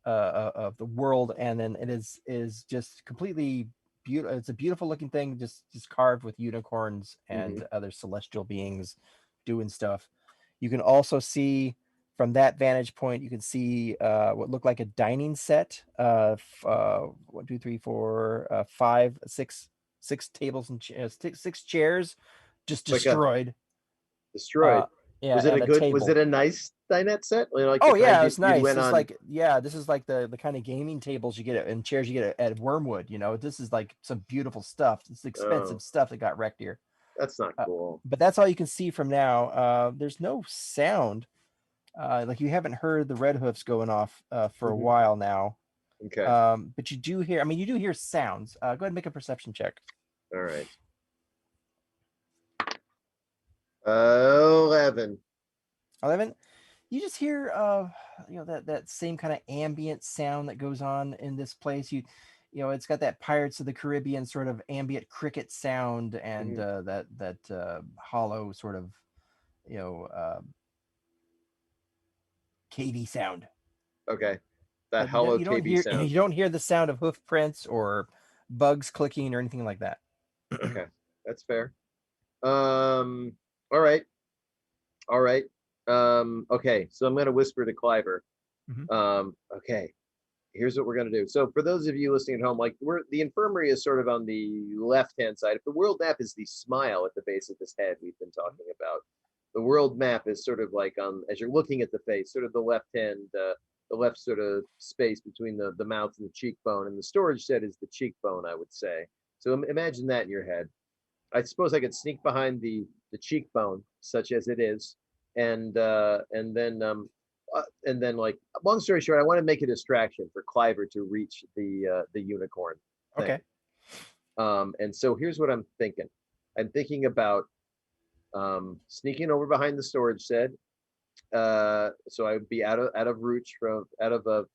of the world. And then it is just completely beautiful. It's a beautiful looking thing, just carved with unicorns and other celestial beings doing stuff. You can also see from that vantage point, you can see what looked like a dining set. 1, 2, 3, 4, 5, 6 tables and six chairs just destroyed. Destroyed. Yeah. Was it a good? Table. Was it a nice dinette set? Like it's nice. It's like this is like the kind of gaming tables you get and chairs you get at Wormwood. This is like some beautiful stuff. It's expensive stuff that got wrecked here. That's not cool. But that's all you can see from now. There's no sound. Like you haven't heard the red hoofs going off for a while now. Okay. But you do hear. You do hear sounds. Go ahead and make a perception check. All right. 11. 11. You just hear that same kind of ambient sound that goes on in this place. It's got that Pirates of the Caribbean sort of ambient cricket sound and that hollow sort of cavey sound. Okay. That hollow cavey sound. You don't hear the sound of hoof prints or bugs clicking or anything like that. Okay, that's fair. All right. All right. Okay, so I'm gonna whisper to Cliver. Okay, here's what we're gonna do. So for those of you listening at home, like the infirmary is sort of on the left-hand side. If the world map is the smile at the base of this head we've been talking about, the world map is sort of like on as you're looking at the face, sort of the left hand, the left sort of space between the mouth and the cheekbone, and the storage shed is the cheekbone, I would say. So imagine that in your head. I suppose I could sneak behind the cheekbone, such as it is, and then like long story short, I want to make a distraction for Cliver to reach the unicorn thing. Okay. And so here's what I'm thinking. I'm thinking about sneaking over behind the storage shed. So I would be out of reach out of a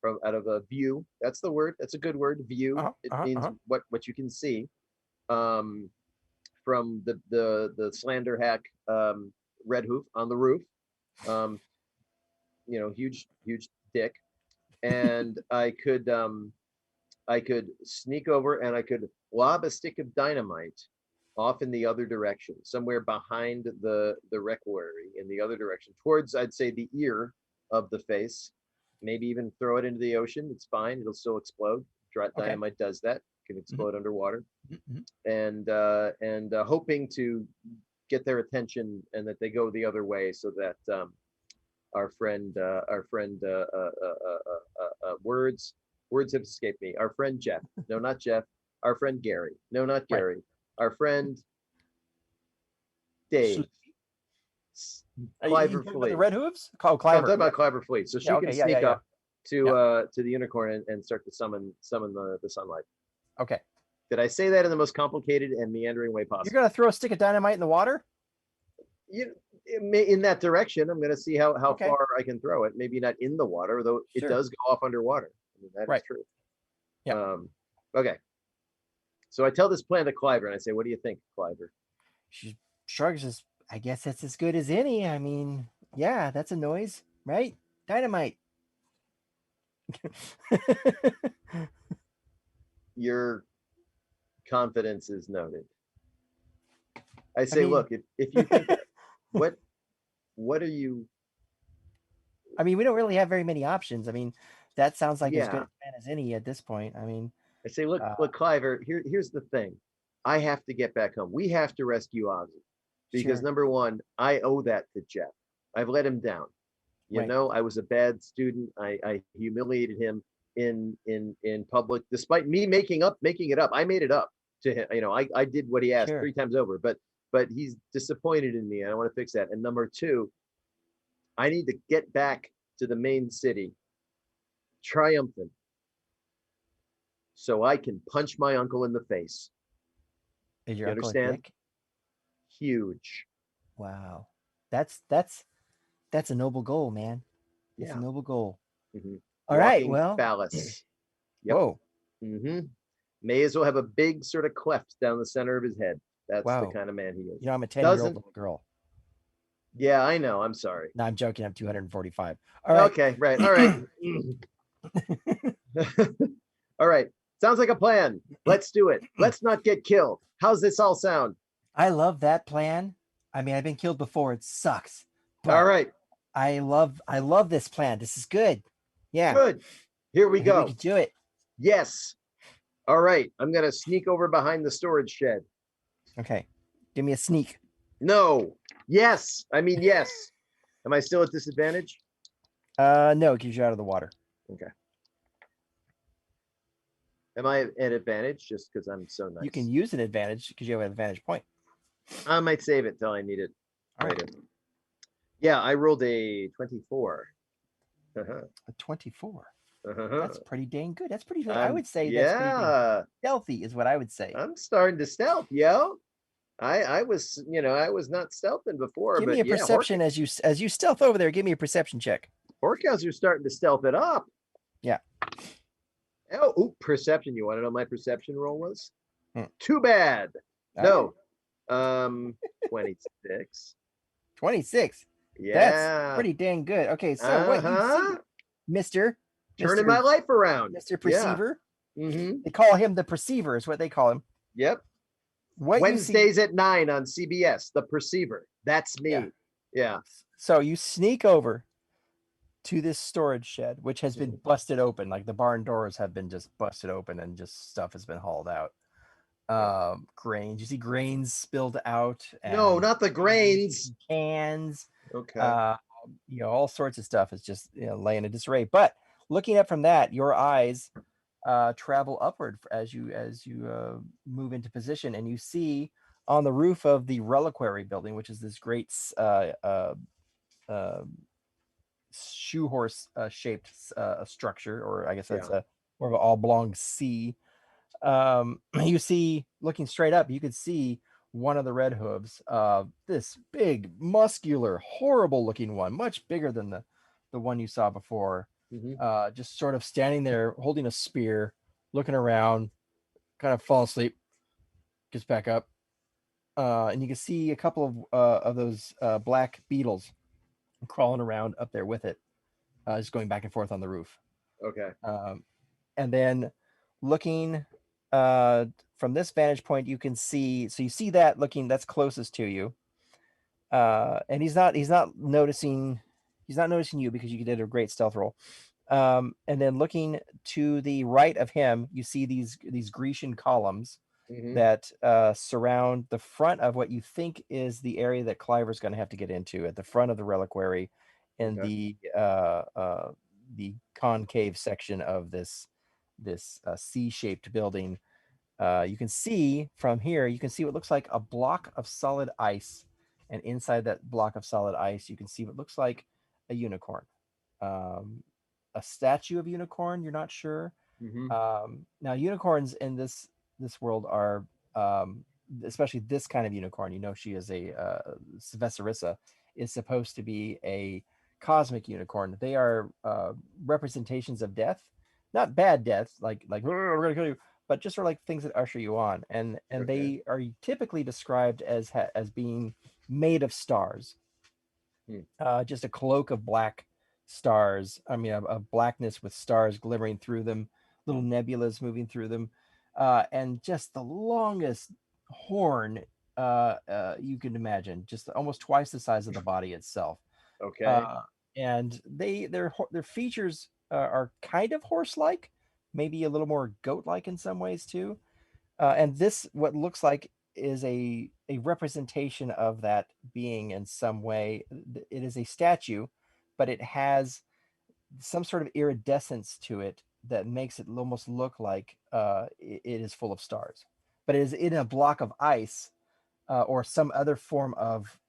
view. That's the word. That's a good word. View. It means what you can see. From the slander hack red hoof on the roof. Huge dick, and I could sneak over and I could lob a stick of dynamite off in the other direction, somewhere behind the requary in the other direction, towards I'd say the ear of the face. Maybe even throw it into the ocean. It's fine. It'll still explode. Dynamite does that. Can explode underwater. And hoping to get their attention and that they go the other way so that our friend words have escaped me. Our friend Jeff. No, not Jeff. Our friend Gary. No, not Gary. Right. Our friend Dave. Cliver Fleet. The red hooves? Cliver. I'm talking about Cliver Fleet. So she can sneak up to the unicorn and start to summon the sunlight. Okay. Did I say that in the most complicated and meandering way possible? You're gonna throw a stick of dynamite in the water? In that direction. I'm gonna see how far I can throw it. Maybe not in the water, though it does go off underwater. I mean, that is true. Yeah. Okay. So I tell this plan to Cliver and I say, "What do you think, Cliver?" She shrugs. As I guess that's as good as any. I mean, yeah, that's a noise, right? Dynamite. Your confidence is noted. I say, look, if you think what are you? I mean, we don't really have very many options. I mean, that sounds like as good a plan as any at this point. I mean, I say, look, Cliver, here's the thing. I have to get back home. We have to rescue Ozzy because number one, I owe that to Jeff. I've let him down. You know, I was a bad student. I humiliated him in public, despite me making it up. I made it up to him. You know, I did what he asked 3 times over, but he's disappointed in me. And I want to fix that. And number two, I need to get back to the main city triumphant so I can punch my uncle in the face. Is your uncle understand? A dick? Huge. Wow. That's a noble goal, man. It's a noble goal. All right, well. Phallus. Yep. Whoa. May as well have a big sort of cleft down the center of his head. That's the kind of man he is. You know, I'm a 10-year-old little girl. Yeah, I know. I'm sorry. No, I'm joking. I'm 245. All right. Okay, right. All right. All right. Sounds like a plan. Let's do it. Let's not get killed. How's this all sound? I love that plan. I mean, I've been killed before. It sucks. All right. I love this plan. This is good. Yeah. Good. Here we go. We can do it. Yes. All right. I'm going to sneak over behind the storage shed. Okay. Give me a sneak. No. Yes. I mean, yes. Am I still at disadvantage? No, it keeps you out of the water. Okay. Am I at advantage just because I'm so nice? You can use an advantage because you have an advantage point. I might save it till I need it. All right. Yeah, I rolled a 24. A 24. That's pretty dang good. That's pretty good. I would say that's pretty stealthy is what I would say. I'm starting to stealth, yo. I was, I was not stealthing before. Give me a perception as you stealth over there. Give me a perception check. Horkhauser starting to stealth it up. Yeah. Oh, perception. You want to know my perception roll was? Too bad. No. 26. 26. Yeah. That's pretty dang good. Okay, so what you see, Mr. Turning my life around. Mr. Perceiver. Yeah. They call him the Perceiver is what they call him. Yep. what you see. Wednesdays at 9 on CBS, The Perceiver. That's me. Yeah. Yeah. So you sneak over to this storage shed, which has been busted open. Like the barn doors have been just busted open and just stuff has been hauled out. Grains. You see grains spilled out. No, And not the grains. Cans. Okay. All sorts of stuff is just laying in disarray. But looking up from that, your eyes travel upward as you move into position, and you see on the roof of the reliquary building, which is this great shoe horse shaped structure, or I guess that's a more of an oblong C. You see, looking straight up, you could see one of the red hooves, this big, muscular, horrible looking one, much bigger than the one you saw before. Just sort of standing there holding a spear, looking around, kind of fall asleep, gets back up. And you can see a couple of those black beetles crawling around up there with it, just going back and forth on the roof. Okay. And then looking from this vantage point, you can see, so you see that looking, that's closest to you. And he's not noticing you because you did a great stealth roll. And then looking to the right of him, you see these Grecian columns that surround the front of what you think is the area that Cliver's going to have to get into at the front of the reliquary in the concave section of this C-shaped building. You can see from here, you can see what looks like a block of solid ice, and inside that block of solid ice, you can see what looks like a unicorn, a statue of unicorn. You're not sure. Now, unicorns in this world are, especially this kind of unicorn. She is a Sylvesterissa, is supposed to be a cosmic unicorn. They are representations of death, not bad death, like we're gonna kill you, but just sort of like things that usher you on, and they are typically described as being made of stars, just a cloak of black stars. I mean, of blackness with stars glimmering through them, little nebulas moving through them, and just the longest horn you can imagine, just almost twice the size of the body itself. Okay. And their features are kind of horse-like, maybe a little more goat-like in some ways too. And this, what looks like, is a representation of that being in some way. It is a statue, but it has some sort of iridescence to it that makes it almost look like it is full of stars. But it is in a block of ice or some other form of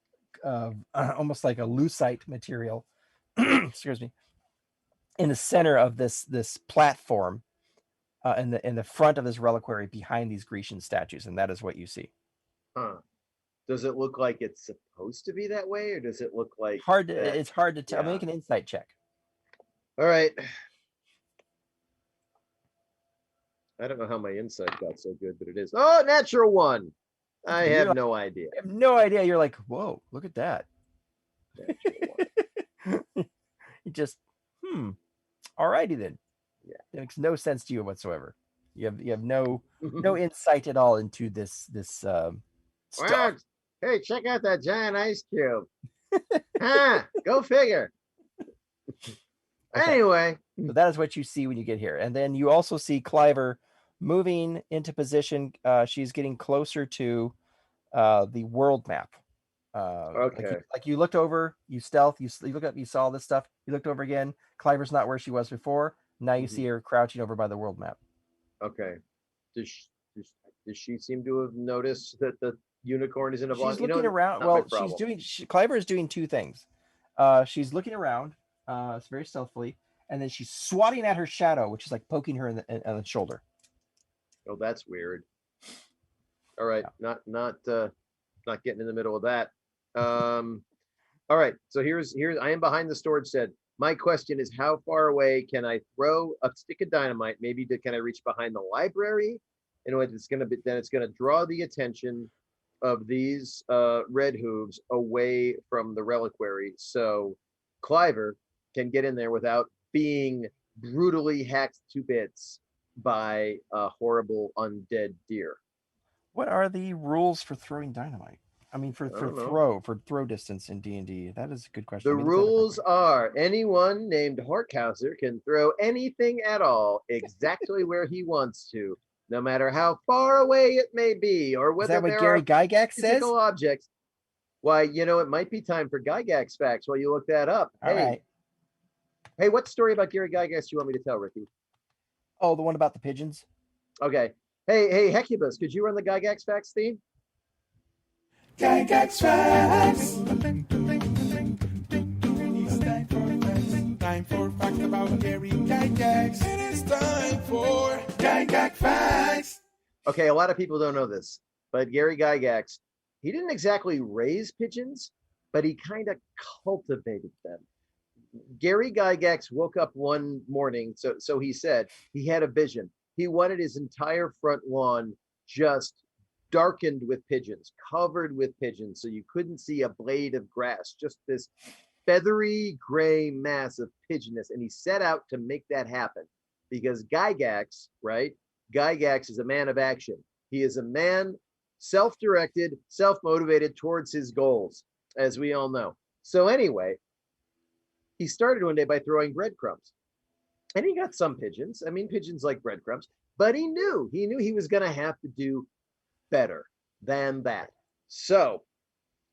almost like a lucite material. Excuse me. In the center of this platform, in the front of this reliquary, behind these Grecian statues, and that is what you see. Does it look like it's supposed to be that way, or does it look like it's hard to tell? Make an insight check. All right. I don't know how my insight got so good, but it is. Oh, natural one. I have no idea. I have no idea. You're like, whoa, look at that. You just, alrighty then. Yeah, it makes no sense to you whatsoever. You have no insight at all into this stuff. Hey, check out that giant ice cube. Go figure. Okay. Anyway, so that is what you see when you get here, and then you also see Cliver moving into position. She's getting closer to the world map. Okay. Like you looked over, you stealth, you look up, you saw this stuff. You looked over again. Cliver's not where she was before. Now you see her crouching over by the world map. Okay. Does she seem to have noticed that the unicorn is in a block? She's looking around. Well, Cliver is doing two things. She's looking around, it's very stealthily, and then she's swatting at her shadow, which is like poking her on the shoulder. Oh, that's weird. All right, not getting in the middle of that. All right, so here's I am behind the storage shed. My question is, how far away can I throw a stick of dynamite? Maybe can I reach behind the library? And it's gonna draw the attention of these red hooves away from the reliquary, so Cliver can get in there without being brutally hacked to bits by a horrible undead deer. What are the rules for throwing dynamite? I mean, for I don't know. throw distance in D&D. That is a good question. The Let me look that up real rules quick. are anyone named Horkhauser can throw anything at all exactly where he wants to, no matter how far away it may be, or Is whether that what there Gary are Gygax says? physical objects. Why, it might be time for Gygax facts while you look that up. All right. Hey, what story about Gary Gygax do you want me to tell, Rikki? Oh, the one about the pigeons. Okay. Hey, Hecubus, could you run the Gygax facts theme? Gygax facts. Time for facts about Gary Gygax. It is time for Gygax facts. Okay, a lot of people don't know this, but Gary Gygax, he didn't exactly raise pigeons, but he kind of cultivated them. Gary Gygax woke up one morning, so he said, he had a vision. He wanted his entire front lawn just darkened with pigeons, covered with pigeons, so you couldn't see a blade of grass, just this feathery gray mass of pigeonness. And he set out to make that happen because Gygax, right? Gygax is a man of action. He is a man self-directed, self-motivated towards his goals, as we all know. So anyway, he started one day by throwing breadcrumbs. And he got some pigeons. I mean, pigeons like breadcrumbs, but he knew he was going to have to do better than that. So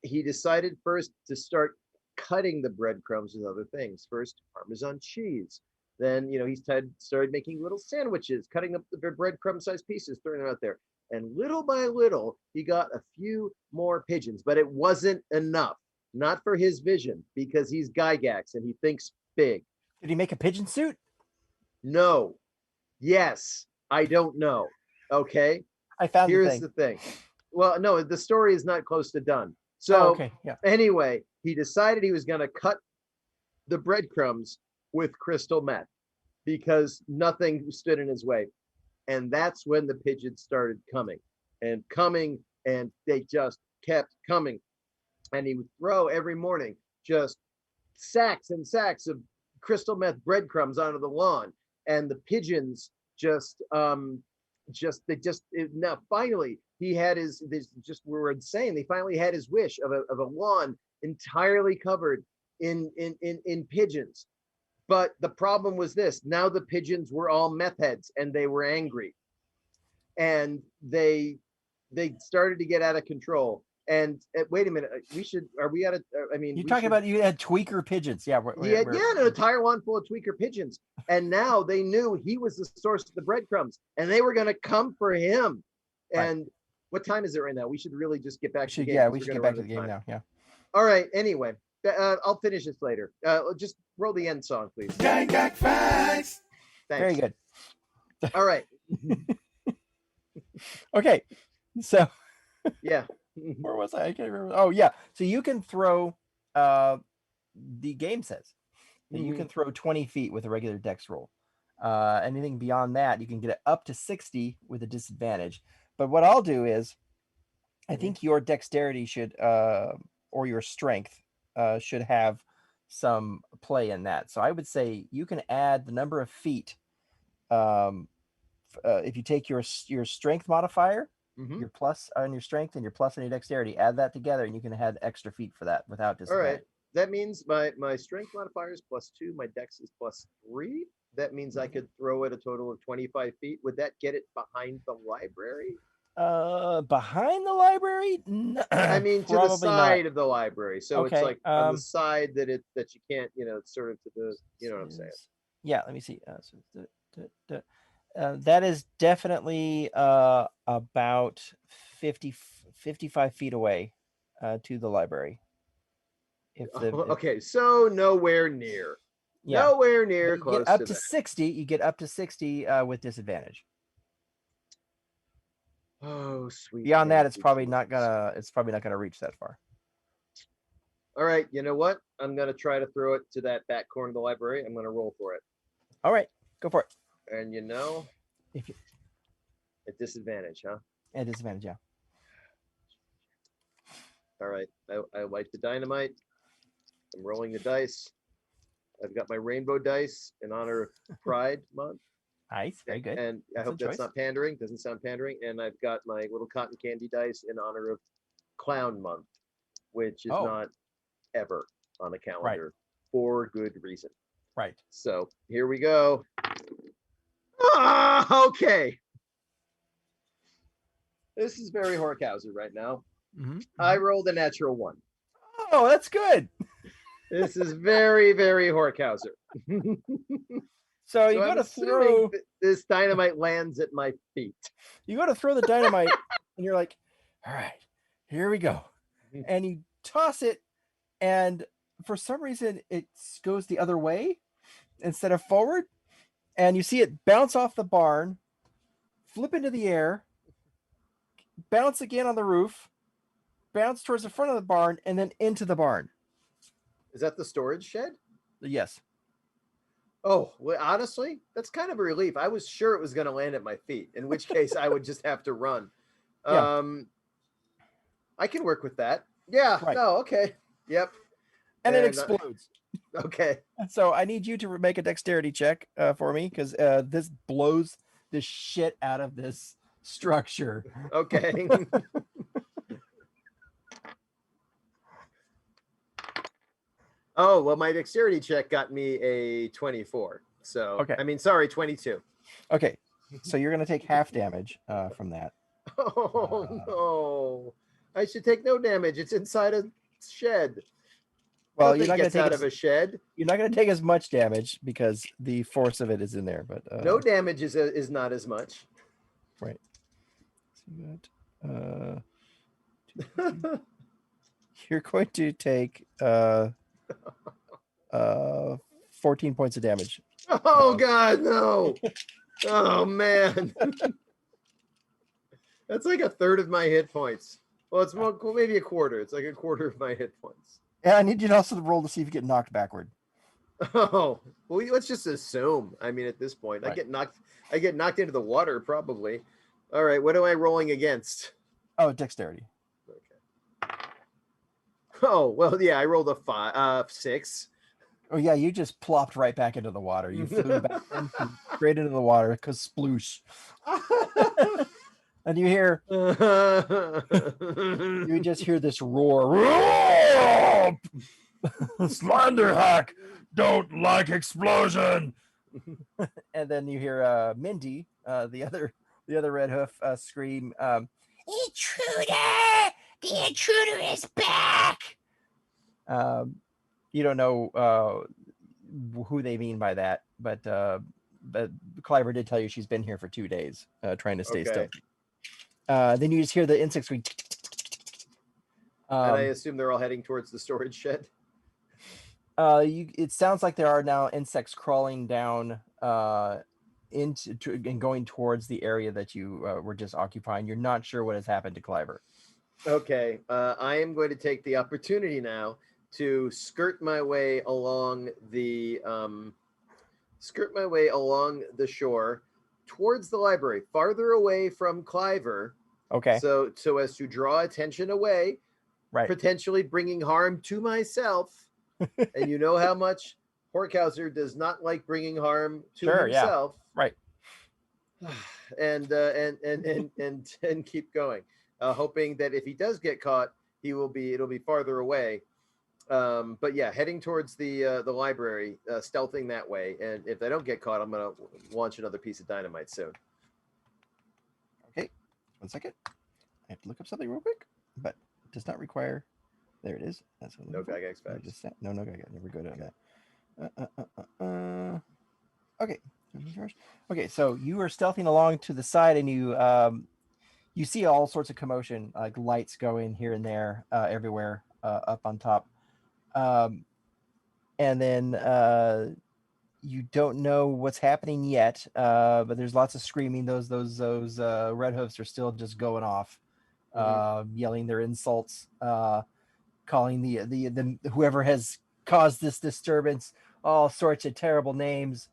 he decided first to start cutting the breadcrumbs with other things. First, Parmesan cheese. Then, he started making little sandwiches, cutting up the breadcrumb sized pieces, throwing them out there. And little by little, he got a few more pigeons, but it wasn't enough. Not for his vision, because he's Gygax and he thinks big. Did he make a pigeon suit? No. Yes. I don't know. Okay. I found Here's the thing. Well, no, the story is not close to done. So okay, yeah. Anyway, he decided he was going to cut the breadcrumbs with crystal meth because nothing stood in his way. And that's when the pigeons started coming, and they just kept coming. And he would throw every morning just sacks and sacks of crystal meth breadcrumbs onto the lawn. And the pigeons now finally he had were insane. They finally had his wish of a lawn entirely covered in pigeons. But the problem was this: now the pigeons were all meth heads and they were angry, and they started to get out of control. And wait a minute, You're talking about you had tweaker pigeons. Yeah. An entire lawn full of tweaker pigeons. And now they knew he was the source of the breadcrumbs and they were going to come for him. And what time is it right now? We should really just get back to the game. Yeah, we should get back to the game now. Yeah. All right. Anyway, I'll finish this later. Just roll the end song, please. Gygax facts. Thanks. Very good. All right. Okay. So. Yeah. Where was I? I can't remember. Oh yeah. So you can throw. The game says that you can throw 20 feet with a regular dex roll. Anything beyond that, you can get it up to 60 with a disadvantage. But what I'll do is, I think your dexterity should, or your strength, should have some play in that. So I would say you can add the number of feet. If you take your strength modifier. Your plus on your strength and your plus on your dexterity, add that together, and you can add extra feet for that without disadvantage. All right. That means my strength modifier is +2, my dex is +3. That means I could throw it a total of 25 feet. Would that get it behind the library? Behind the library? No, I mean, to the side of the library. So okay, it's like on the side that you can't, sort of to the, you know what I'm saying? Yeah, let me see. That is definitely about 55 feet away to the library. Okay, so nowhere near. Yeah. Nowhere near close to that. 60. You get up to 60 with disadvantage. Oh, sweet. Beyond that, it's probably not gonna reach that far. All right, you know what? I'm gonna try to throw it to that back corner of the library. I'm gonna roll for it. All right, go for it. And at disadvantage, huh? At disadvantage, yeah. All right, I light the dynamite. I'm rolling the dice. I've got my rainbow dice in honor of Pride Month. Nice, very good. And I hope Excellent that's choice. not pandering. Doesn't sound pandering. And I've got my little cotton candy dice in honor of Clown Month, which is Oh. not ever on the Right. calendar for good reason. Right. So here we go. Okay. This is very Horkhauser right now. I rolled a natural 1. Oh, that's good. This is very, very Horkhauser. So you So go I'm to assuming throw. this dynamite lands at my feet. You go to throw the dynamite, and you're like, "All right, here we go," and you toss it, and for some reason it goes the other way instead of forward, and you see it bounce off the barn, flip into the air, bounce again on the roof, bounce towards the front of the barn, and then into the barn. Is that the storage shed? Yes. Oh, well, honestly, that's kind of a relief. I was sure it was going to land at my feet, in which case I would just have to run. Yeah. I can work with that. Yeah. Right. No. Okay. Yep. And it explodes. Okay. So I need you to make a dexterity check for me, because this blows the shit out of this structure. Okay. Oh, well, my dexterity check got me a 24. So, Okay. I mean, sorry, 22. Okay. So you're going to take half damage from that. Oh, no. I should take no damage. It's inside a shed. Well, Nothing you're not going gets to take out of a shed. You're not going to take as much damage because the force of it is in there, but No damage is not as much. Right. So you're going to take 14 points of damage. Oh God, no. Oh man. That's like a third of my hit points. Well, it's more, maybe a quarter. It's like a quarter of my hit points. Yeah, I need you to also roll to see if you get knocked backward. Oh, well, let's just assume. I mean, at this point, Right. I get knocked into the water probably. All right, what am I rolling against? Oh, dexterity. Okay. Oh, well, yeah, I rolled a 6. Oh yeah, you just plopped right back into the water. You flew back straight into the water because sploosh. And you hear, you just hear this roar. Slenderhack, don't like explosion. And then you hear Mindy, the other Red Hoof, scream, "Intruder! The intruder is back!" You don't know who they mean by that, but Cliver did tell you she's been here for 2 days, trying to stay still. Then you just hear the insects going. And I assume they're all heading towards the storage shed. It sounds like there are now insects crawling down and going towards the area that you were just occupying. You're not sure what has happened to Cliver. Okay, I am going to take the opportunity now to skirt my way along the shore towards the library, farther away from Cliver. Okay. So as to draw attention away, right, potentially bringing harm to myself. And you know how much Horkhauser does not like bringing harm to himself. Yeah. Right. And keep going, hoping that if he does get caught, it'll be farther away. But yeah, heading towards the library, stealthing that way. And if they don't get caught, I'm gonna launch another piece of dynamite soon. Okay, 1 second. I have to look up something real quick, but it does not require. There it is. That's what no Gygax facts. No Gygax. Never good at that. Okay. Okay, so you are stealthing along to the side, and you see all sorts of commotion, like lights going here and there, everywhere, up on top. And then you don't know what's happening yet, but there's lots of screaming. Those Red Hoofs are still just going off, yelling their insults, calling the whoever has caused this disturbance all sorts of terrible names.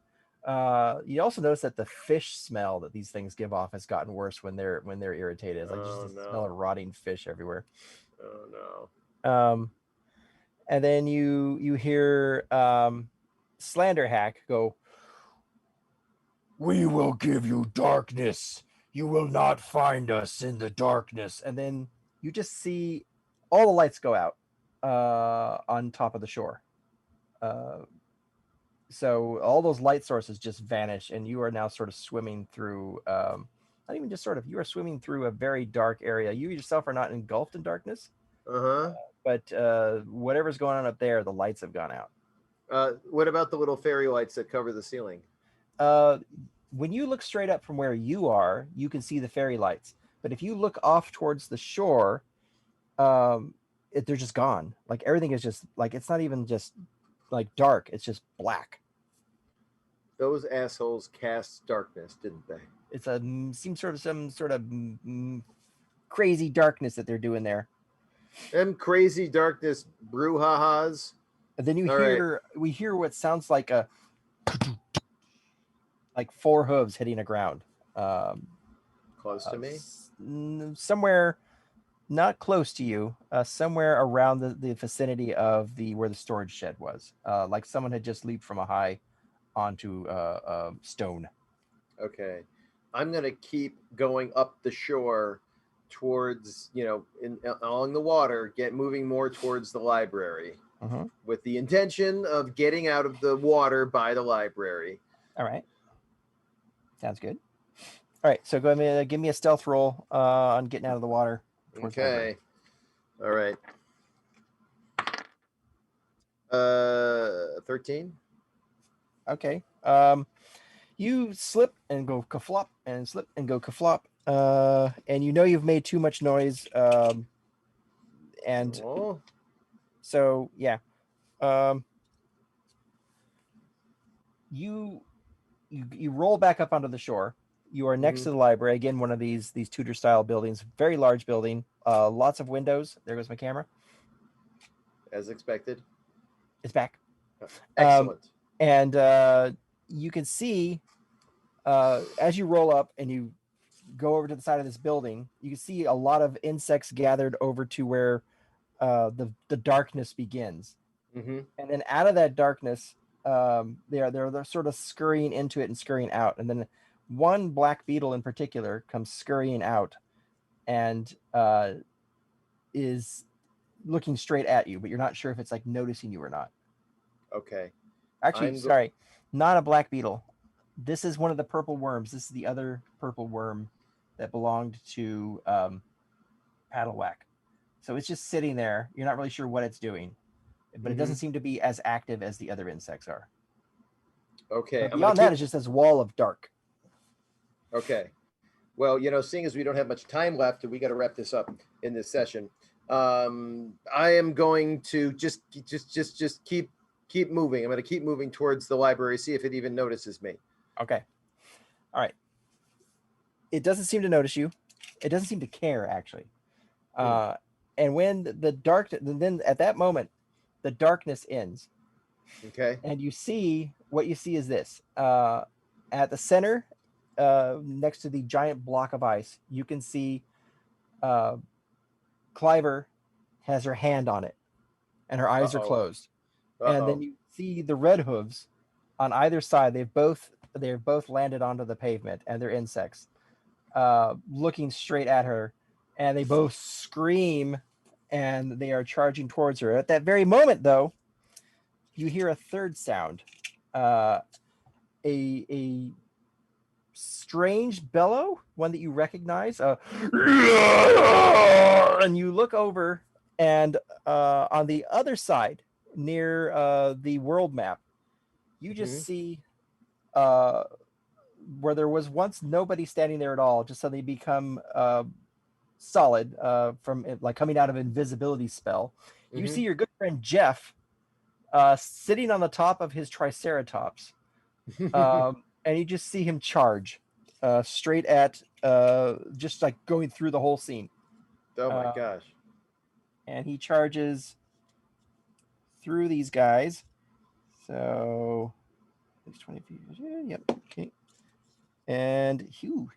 You also notice that the fish smell that these things give off has gotten worse when they're irritated. It's like just the smell of rotting fish everywhere. Oh no. And then you hear Slenderhack go, We will give you darkness. You will not find us in the darkness. And then you just see all the lights go out on top of the shore. So all those light sources just vanish, and you are now sort of swimming through. Not even just sort of. You are swimming through a very dark area. You yourself are not engulfed in darkness, but whatever's going on up there, the lights have gone out. What about the little fairy lights that cover the ceiling? When you look straight up from where you are, you can see the fairy lights. But if you look off towards the shore, they're just gone. Like everything is just like, it's not even just like dark. It's just black. Those assholes cast darkness, didn't they? It's some sort of crazy darkness that they're doing there. Them crazy darkness brouhahas. And then we hear what sounds like like 4 hooves hitting the ground. Close to me? Somewhere not close to you, somewhere around the vicinity of where the storage shed was. Like someone had just leaped from a high onto stone. Okay. I'm going to keep going up the shore towards, along the water, moving more towards the library with the intention of getting out of the water by the library. All right. Sounds good. All right. So go ahead, give me a stealth roll on getting out of the water. Okay. All right. 13. Okay. You slip and go kaflop and slip and go kaflop. And you've made too much noise. And so, yeah. You roll back up onto the shore. You are next to the library. Again, one of these Tudor style buildings, very large building, lots of windows. There goes my camera. As expected. It's back. Excellent. And you can see as you roll up and you go over to the side of this building, you can see a lot of insects gathered over to where the darkness begins. And then out of that darkness, they're sort of scurrying into it and scurrying out. And then one black beetle in particular comes scurrying out and is looking straight at you, but you're not sure if it's like noticing you or not. Okay. Actually, sorry, not a black beetle. This is one of the purple worms. This is the other purple worm that belonged to Paddlewhack. So it's just sitting there. You're not really sure what it's doing, but it doesn't seem to be as active as the other insects are. Okay. But beyond that, it's just this wall of dark. Okay. Well, seeing as we don't have much time left, and we got to wrap this up in this session, I am going to just keep moving. I'm going to keep moving towards the library, see if it even notices me. Okay. All right. It doesn't seem to notice you. It doesn't seem to care, actually. And when then at that moment, the darkness ends. Okay. And what you see is this. At the center, next to the giant block of ice, you can see Cliver has her hand on it, and her eyes are closed. And then you see the red hooves on either side. They've both landed onto the pavement, and they're insects looking straight at her, and they both scream, and they are charging towards her. At that very moment, though, you hear a third sound, a strange bellow, one that you recognize, and you look over, and on the other side, near the world map, you just see where there was once nobody standing there at all, just suddenly become solid from like coming out of invisibility spell. You see your good friend Jeff sitting on the top of his Triceratops, and you just see him charge straight at just like going through the whole scene. Oh my gosh. And he charges through these guys. So it's 20 feet. Yep. Okay. And he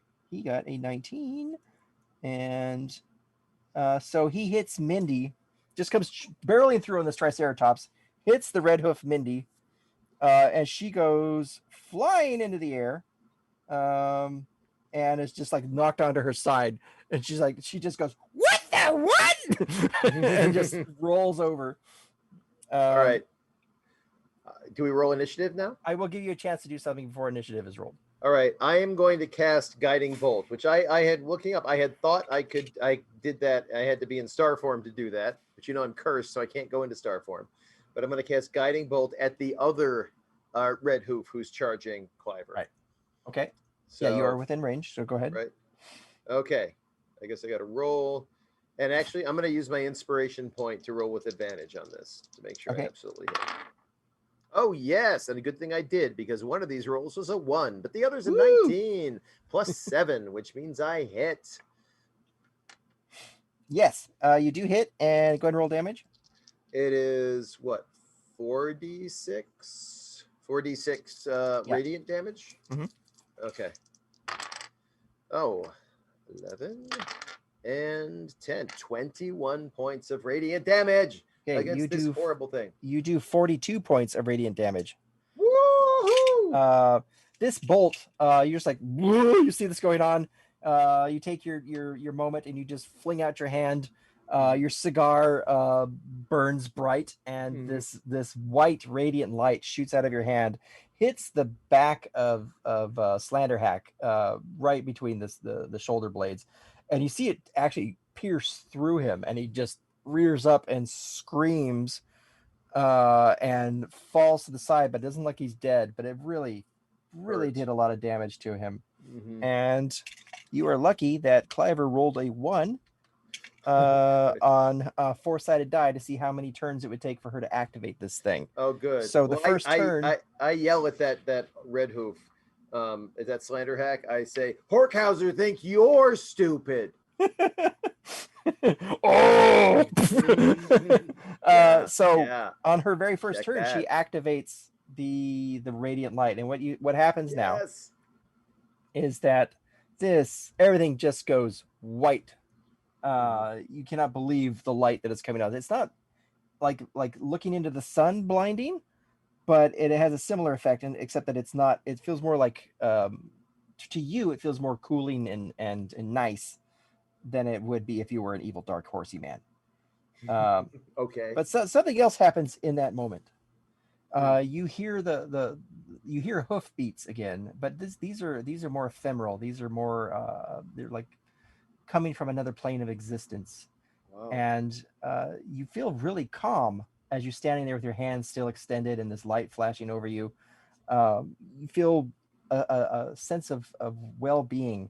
got a 19. And so he hits Mindy, just comes barreling through on this Triceratops, hits the red hoof Mindy, and she goes flying into the air and it's just like knocked onto her side, and she just goes, "What the what?" and just rolls over. All right. Do we roll initiative now? I will give you a chance to do something before initiative is rolled. All right. I am going to cast Guiding Bolt, which I had looking up. I had thought I did that. I had to be in star form to do that, but I'm cursed, so I can't go into star form. But I'm going to cast Guiding Bolt at the other Red Hoof who's charging Cliver. Right. Okay. So, yeah, you are within range, so go ahead. Right. Okay. I guess I got to roll. And actually, I'm going to use my inspiration point to roll with advantage on this to make sure I absolutely hit. Oh, yes. And a good thing I did, because one of these rolls was a 1, but the other's a 19 plus 7, which means I hit. Yes, you do hit, and go ahead and roll damage. It is what? 4d6? 4d6 radiant damage? Mm-hmm. Okay. Oh, 11 and 10. 21 points of radiant damage against this horrible thing. You do 42 points of radiant damage. Woohoo! This bolt, you're just like, woo, you see this going on. You take your moment and you just fling out your hand. Your cigar burns bright, and this white radiant light shoots out of your hand, hits the back of Slenderhack right between the shoulder blades, and you see it actually pierce through him, and he just rears up and screams and falls to the side, but it doesn't look like he's dead, but it really did a lot of damage to him. And you are lucky that Cliver rolled a 1 on a 4-sided die to see how many turns it would take for her to activate this thing. Oh, good. So the first turn, I yell at that Red Hoof, at that Slenderhack. I say, Horkhauser think you're stupid. Oh. On her very first turn, she activates the radiant light, and what happens now is that everything just goes white. You cannot believe the light that is coming out. It's not like looking into the sun blinding, but it has a similar effect, and except that it's not. It feels more like to you, it feels more cooling and nice than it would be if you were an evil dark horsey man. Okay. But something else happens in that moment. You hear you hear hoofbeats again, but these are more ephemeral. These are more they're like coming from another plane of existence. Wow. And you feel really calm as you're standing there with your hands still extended and this light flashing over you. You feel a sense of well-being.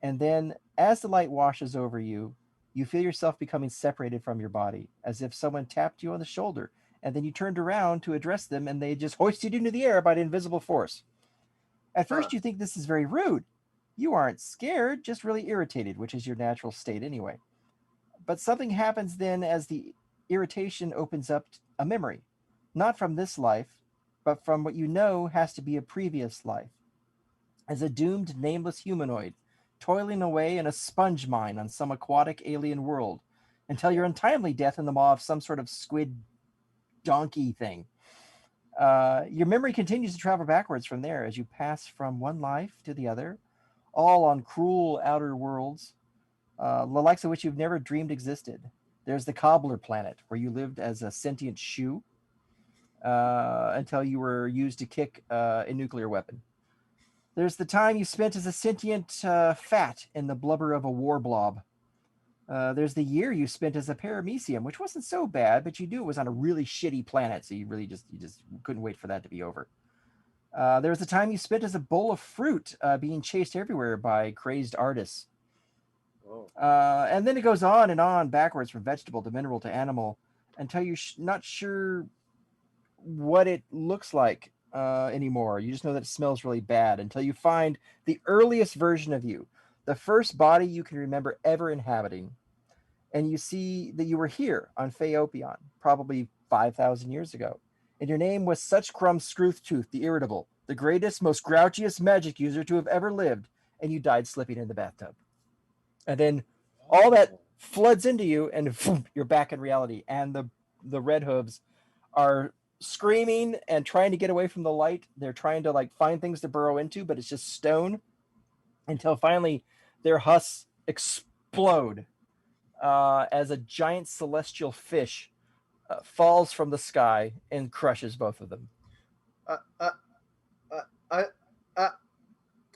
And then as the light washes over you, you feel yourself becoming separated from your body, as if someone tapped you on the shoulder. And then you turned around to address them, and they just hoisted you into the air by an invisible force. At first, you think this is very rude. You aren't scared, just really irritated, which is your natural state anyway. But something happens then as the irritation opens up a memory, not from this life, but from what you know has to be a previous life. As a doomed, nameless humanoid, toiling away in a sponge mine on some aquatic alien world, until your untimely death in the maw of some sort of squid donkey thing. Your memory continues to travel backwards from there as you pass from one life to the other, all on cruel outer worlds, the likes of which you've never dreamed existed. There's the Cobbler planet, where you lived as a sentient shoe until you were used to kick a nuclear weapon. There's the time you spent as a sentient fat in the blubber of a war blob. There's the year you spent as a paramecium, which wasn't so bad, but you knew it was on a really shitty planet, so you just couldn't wait for that to be over. There was the time you spent as a bowl of fruit, being chased everywhere by crazed artists. And then it goes on and on backwards from vegetable to mineral to animal until you're not sure what it looks like anymore. You just know that it smells really bad until you find the earliest version of you, the first body you can remember ever inhabiting. And you see that you were here on Phaeopion, probably 5,000 years ago. And your name was Such Crumb Scrooftooth the Irritable, the greatest, most grouchiest magic user to have ever lived. And you died slipping in the bathtub. And then all that floods into you, and boom, you're back in reality. And the red hooves are screaming and trying to get away from the light. They're trying to find things to burrow into, but it's just stone. until finally their husks explode as a giant celestial fish falls from the sky and crushes both of them. Uh, uh, uh, uh,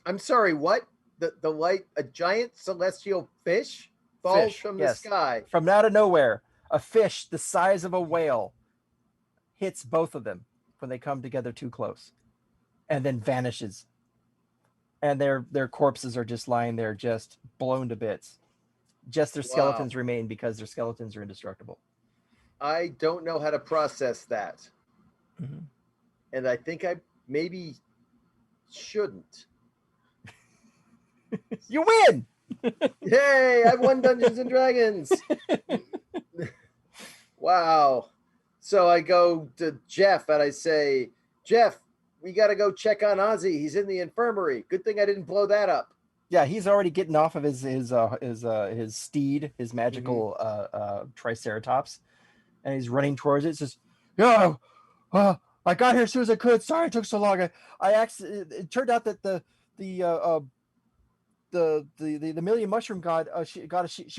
I'm sorry, what? The light, a giant celestial fish falls Fish, from the yes. sky. From out of nowhere, a fish the size of a whale hits both of them when they come together too close, and then vanishes. And their corpses are just lying there, just blown to bits. Just their skeletons remain because their skeletons are indestructible. I don't know how to process that. Mm-hmm. And I think I maybe shouldn't. You win! Yay! I've won Dungeons and Dragons. Wow. So I go to Jeff and I say, Jeff, we got to go check on Ozzy. He's in the infirmary. Good thing I didn't blow that up. Yeah, he's already getting off of his steed, his magical triceratops, and he's running towards it. It says, "Yeah, I got here as soon as I could. Sorry it took so long. It turned out that the Million Mushroom God, she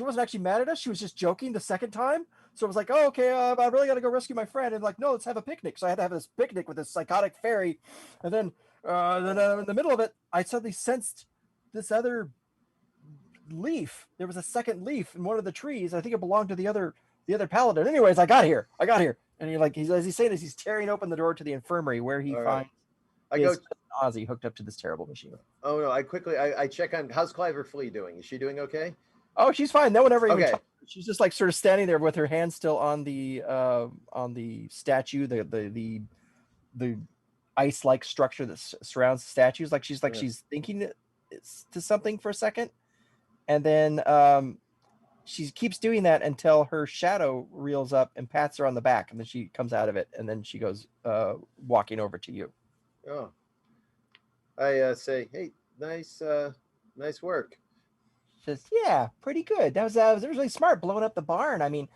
wasn't actually mad at us. She was just joking the second time. So I was like, oh, okay, I really got to go rescue my friend. And like, no, let's have a picnic. So I had to have this picnic with this psychotic fairy. And then in the middle of it, I suddenly sensed this other leaf. There was a second leaf in one of the trees. I think it belonged to the other paladin. Anyways, I got here. And you're like, as he's saying this, he's tearing open the door to the infirmary where he finds his Ozzy hooked up to this terrible machine. Oh no! I check on how's Cliver Flea doing? Is she doing okay? Oh, she's fine. No one ever even talked. She's just like sort of standing there with her hand still on the statue, the ice-like structure that surrounds the statues. Like she's thinking to something for a second, and then she keeps doing that until her shadow reels up and pats her on the back, and then she comes out of it, and then she goes walking over to you. Oh, I say, hey, nice work. Says, yeah, pretty good. That was really smart blowing up the barn. I mean,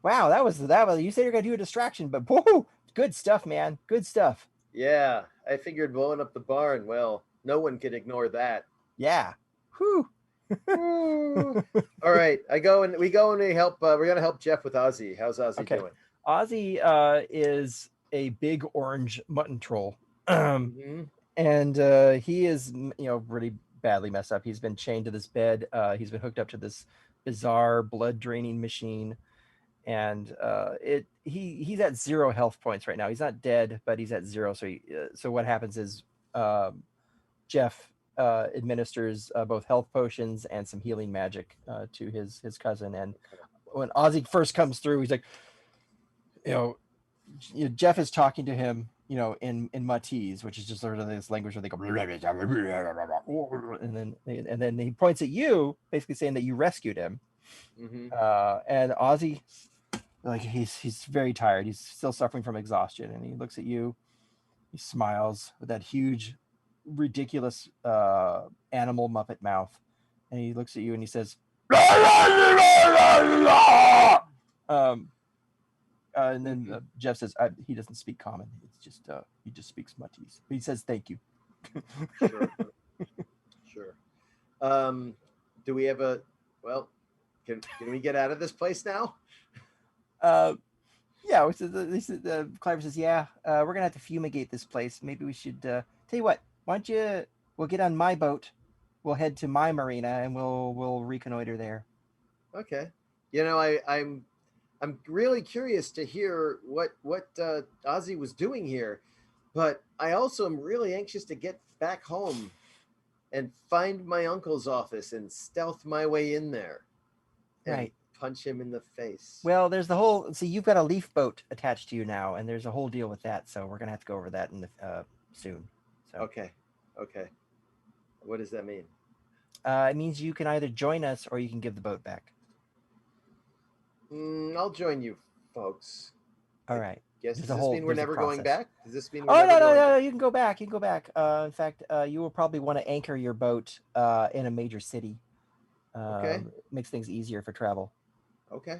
wow, that was. You say you're gonna do a distraction, but whoa, good stuff, man. Good stuff. Yeah, I figured blowing up the barn. Well, no one can ignore that. Yeah. Whew. All right, we go and we help. We're gonna help Jeff with Ozzy. How's Ozzy doing? Ozzy is a big orange mutton troll, and he is really badly messed up. He's been chained to this bed. He's been hooked up to this bizarre blood draining machine, and he's at 0 health points right now. He's not dead, but he's at 0. So what happens is Jeff administers both health potions and some healing magic to his cousin. And when Ozzy first comes through, he's like, Jeff is talking to him, in Matisse, which is just sort of this language where they go, and then he points at you, basically saying that you rescued him. And Ozzy, like he's very tired. He's still suffering from exhaustion, and he looks at you. He smiles with that huge, ridiculous animal Muppet mouth, and he looks at you and he says, and then Jeff says he doesn't speak common. It's just he just speaks Matisse. He says thank you. Sure. Do we have a? Well, can we get out of this place now? Yeah. Cliver says, yeah. We're gonna have to fumigate this place. Maybe we should tell you what. Why don't you? We'll get on my boat. We'll head to my marina and we'll reconnoiter there. Okay. I'm really curious to hear what Ozzy was doing here, but I also am really anxious to get back home and find my uncle's office and stealth my way in there and punch him in the face. Well, there's you've got a leaf boat attached to you now, and there's a whole deal with that, so we're gonna have to go over that in the soon. So. Okay. What does that mean? It means you can either join us or you can give the boat back. I'll join you, folks. All right. Yes. Does this mean we're never going back? Does this mean? No. You can go back. In fact, you will probably want to anchor your boat in a major city. Okay. Makes things easier for travel. Okay.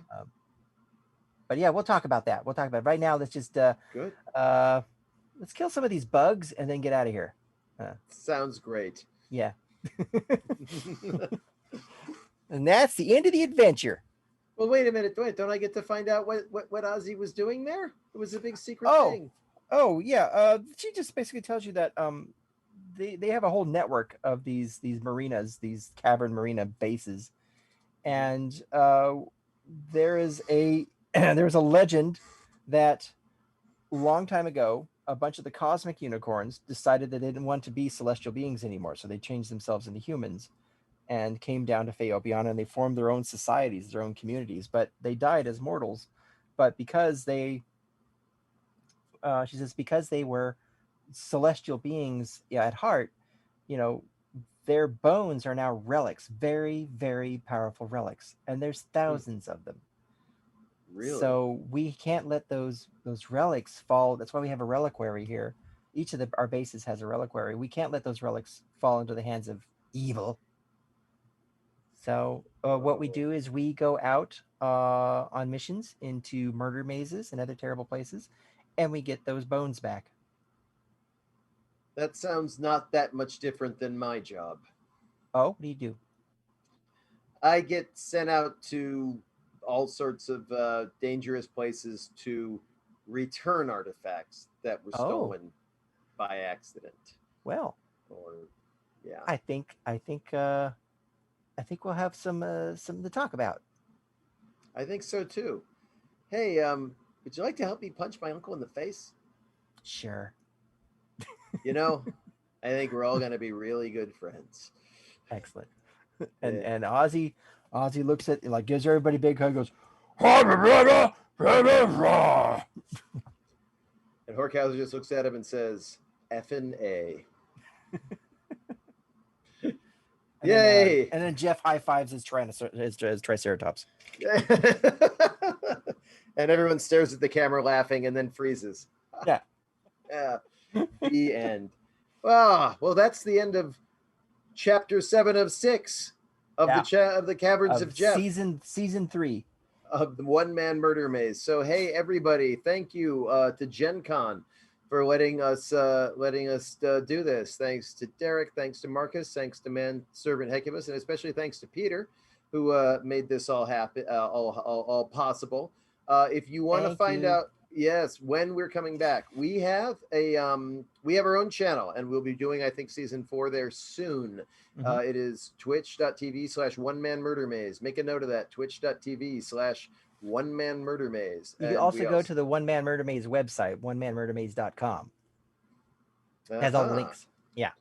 But yeah, we'll talk about that. Right now. Let's just good. Let's kill some of these bugs and then get out of here. Sounds great. Yeah. And that's the end of the adventure. Well, wait a minute. Wait, don't I get to find out what Ozzy was doing there? It was a big secret thing. Oh yeah. She just basically tells you that they have a whole network of these marinas, these cavern marina bases, and there is a there's a legend that a long time ago a bunch of the cosmic unicorns decided that they didn't want to be celestial beings anymore, so they changed themselves into humans and came down to Feobiana, and they formed their own societies, their own communities, but they died as mortals. But because they she says because they were celestial beings at heart, their bones are now relics, very, very powerful relics, and there's thousands of them. Really? So we can't let those relics fall. That's why we have a reliquary here. Each of our bases has a reliquary. We can't let those relics fall into the hands of evil. So what we do is we go out on missions into murder mazes and other terrible places, and we get those bones back. That sounds not that much different than my job. Oh, what do you do? I get sent out to all sorts of dangerous places to return artifacts that were stolen by accident. Well, or yeah, I think we'll have something to talk about. I think so too. Hey, would you like to help me punch my uncle in the face? Sure. I think we're all gonna be really good friends. Excellent. And Ozzy looks at, like, gives everybody a big hug, goes, and Horkhauser just looks at him and says, "Effin' A." Yay! And then Jeff high fives his Triceratops. And everyone stares at the camera laughing and then freezes. Yeah. Yeah. The end. Well, that's the end of chapter 7 of 6 of the Caverns of Jeff. Season 3 of the One Man Murder Maze. So hey everybody, thank you to Gen Con for letting us do this. Thanks to Derek, thanks to Marcus, thanks to Manservant Hecubus, and especially thanks to Peter, who made this all happen, all possible. If you want to find out, yes, when we're coming back, we have our own channel, and we'll be doing, I think, season 4 there soon. It is twitch.tv/one-man-murder-maze. Make a note of that, twitch.tv/one-man-murder-maze. You can also go to the One Man Murder Maze website, onemanmurdermaze.com. Has all the links. Yeah.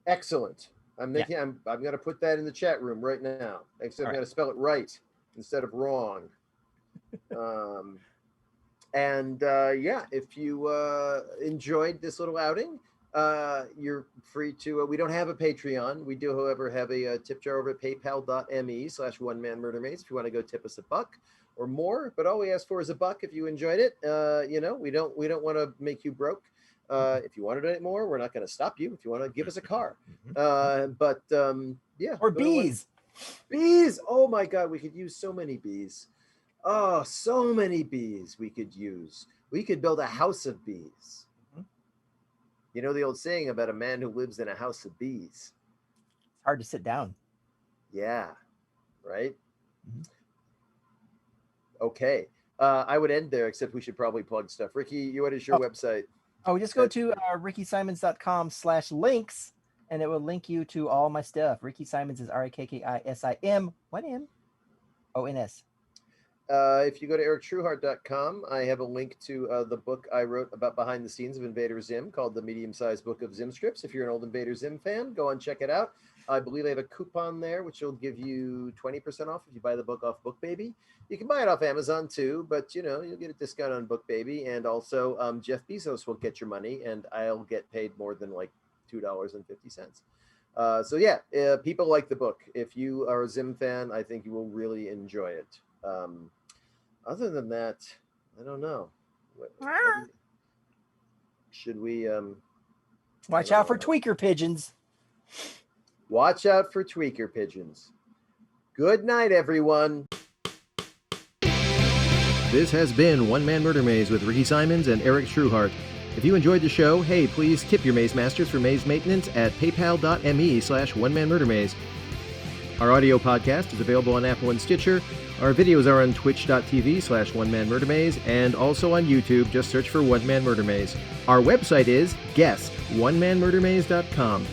Excellent. I'm going to put that in the chat room right now. Except I'm going to spell it right instead of wrong. If you enjoyed this little outing, you're free to, we don't have a Patreon. We do, however, have a tip jar over at paypal.me/one-man-murder-maze if you want to go tip us $1 or more, but all we ask for is $1 if you enjoyed it. We don't want to make you broke. If you want to donate more, we're not going to stop you. If you want to give us a car, or bees. Bees. Oh my God, we could use so many bees. Oh, so many bees we could use. We could build a house of bees. You know the old saying about a man who lives in a house of bees. It's hard to sit down. Yeah, right? Okay. I would end there, except we should probably plug stuff. Rikki, what is your website? Oh, just go to rikkisimons.com/links, and it will link you to all my stuff. Rikki Simons is RIKKISIM, 1MONS. If you go to erictrueheart.com, I have a link to the book I wrote about behind the scenes of Invader Zim called The Medium-Sized Book of Zim Strips. If you're an old Invader Zim fan, go and check it out. I believe I have a coupon there, which will give you 20% off if you buy the book off BookBaby. You can buy it off Amazon too, but you'll get a discount on BookBaby. And also Jeff Bezos will get your money, and I'll get paid more than like $2.50. People like the book. If you are a Zim fan, I think you will really enjoy it. Other than that, I don't know. Should we watch out for tweaker pigeons? Watch out for tweaker pigeons. Good night, everyone. This has been One Man Murder Maze with Rikki Simons and Eric Trueheart. If you enjoyed the show, hey, please tip your Maze Masters for maze maintenance at paypal.me/onemandmurdermaze. Our audio podcast is available on Apple and Stitcher. Our videos are on twitch.tv/onemandmurdermaze and also on YouTube. Just search for One Man Murder Maze. Our website is guest, onemandmurdermaze.com.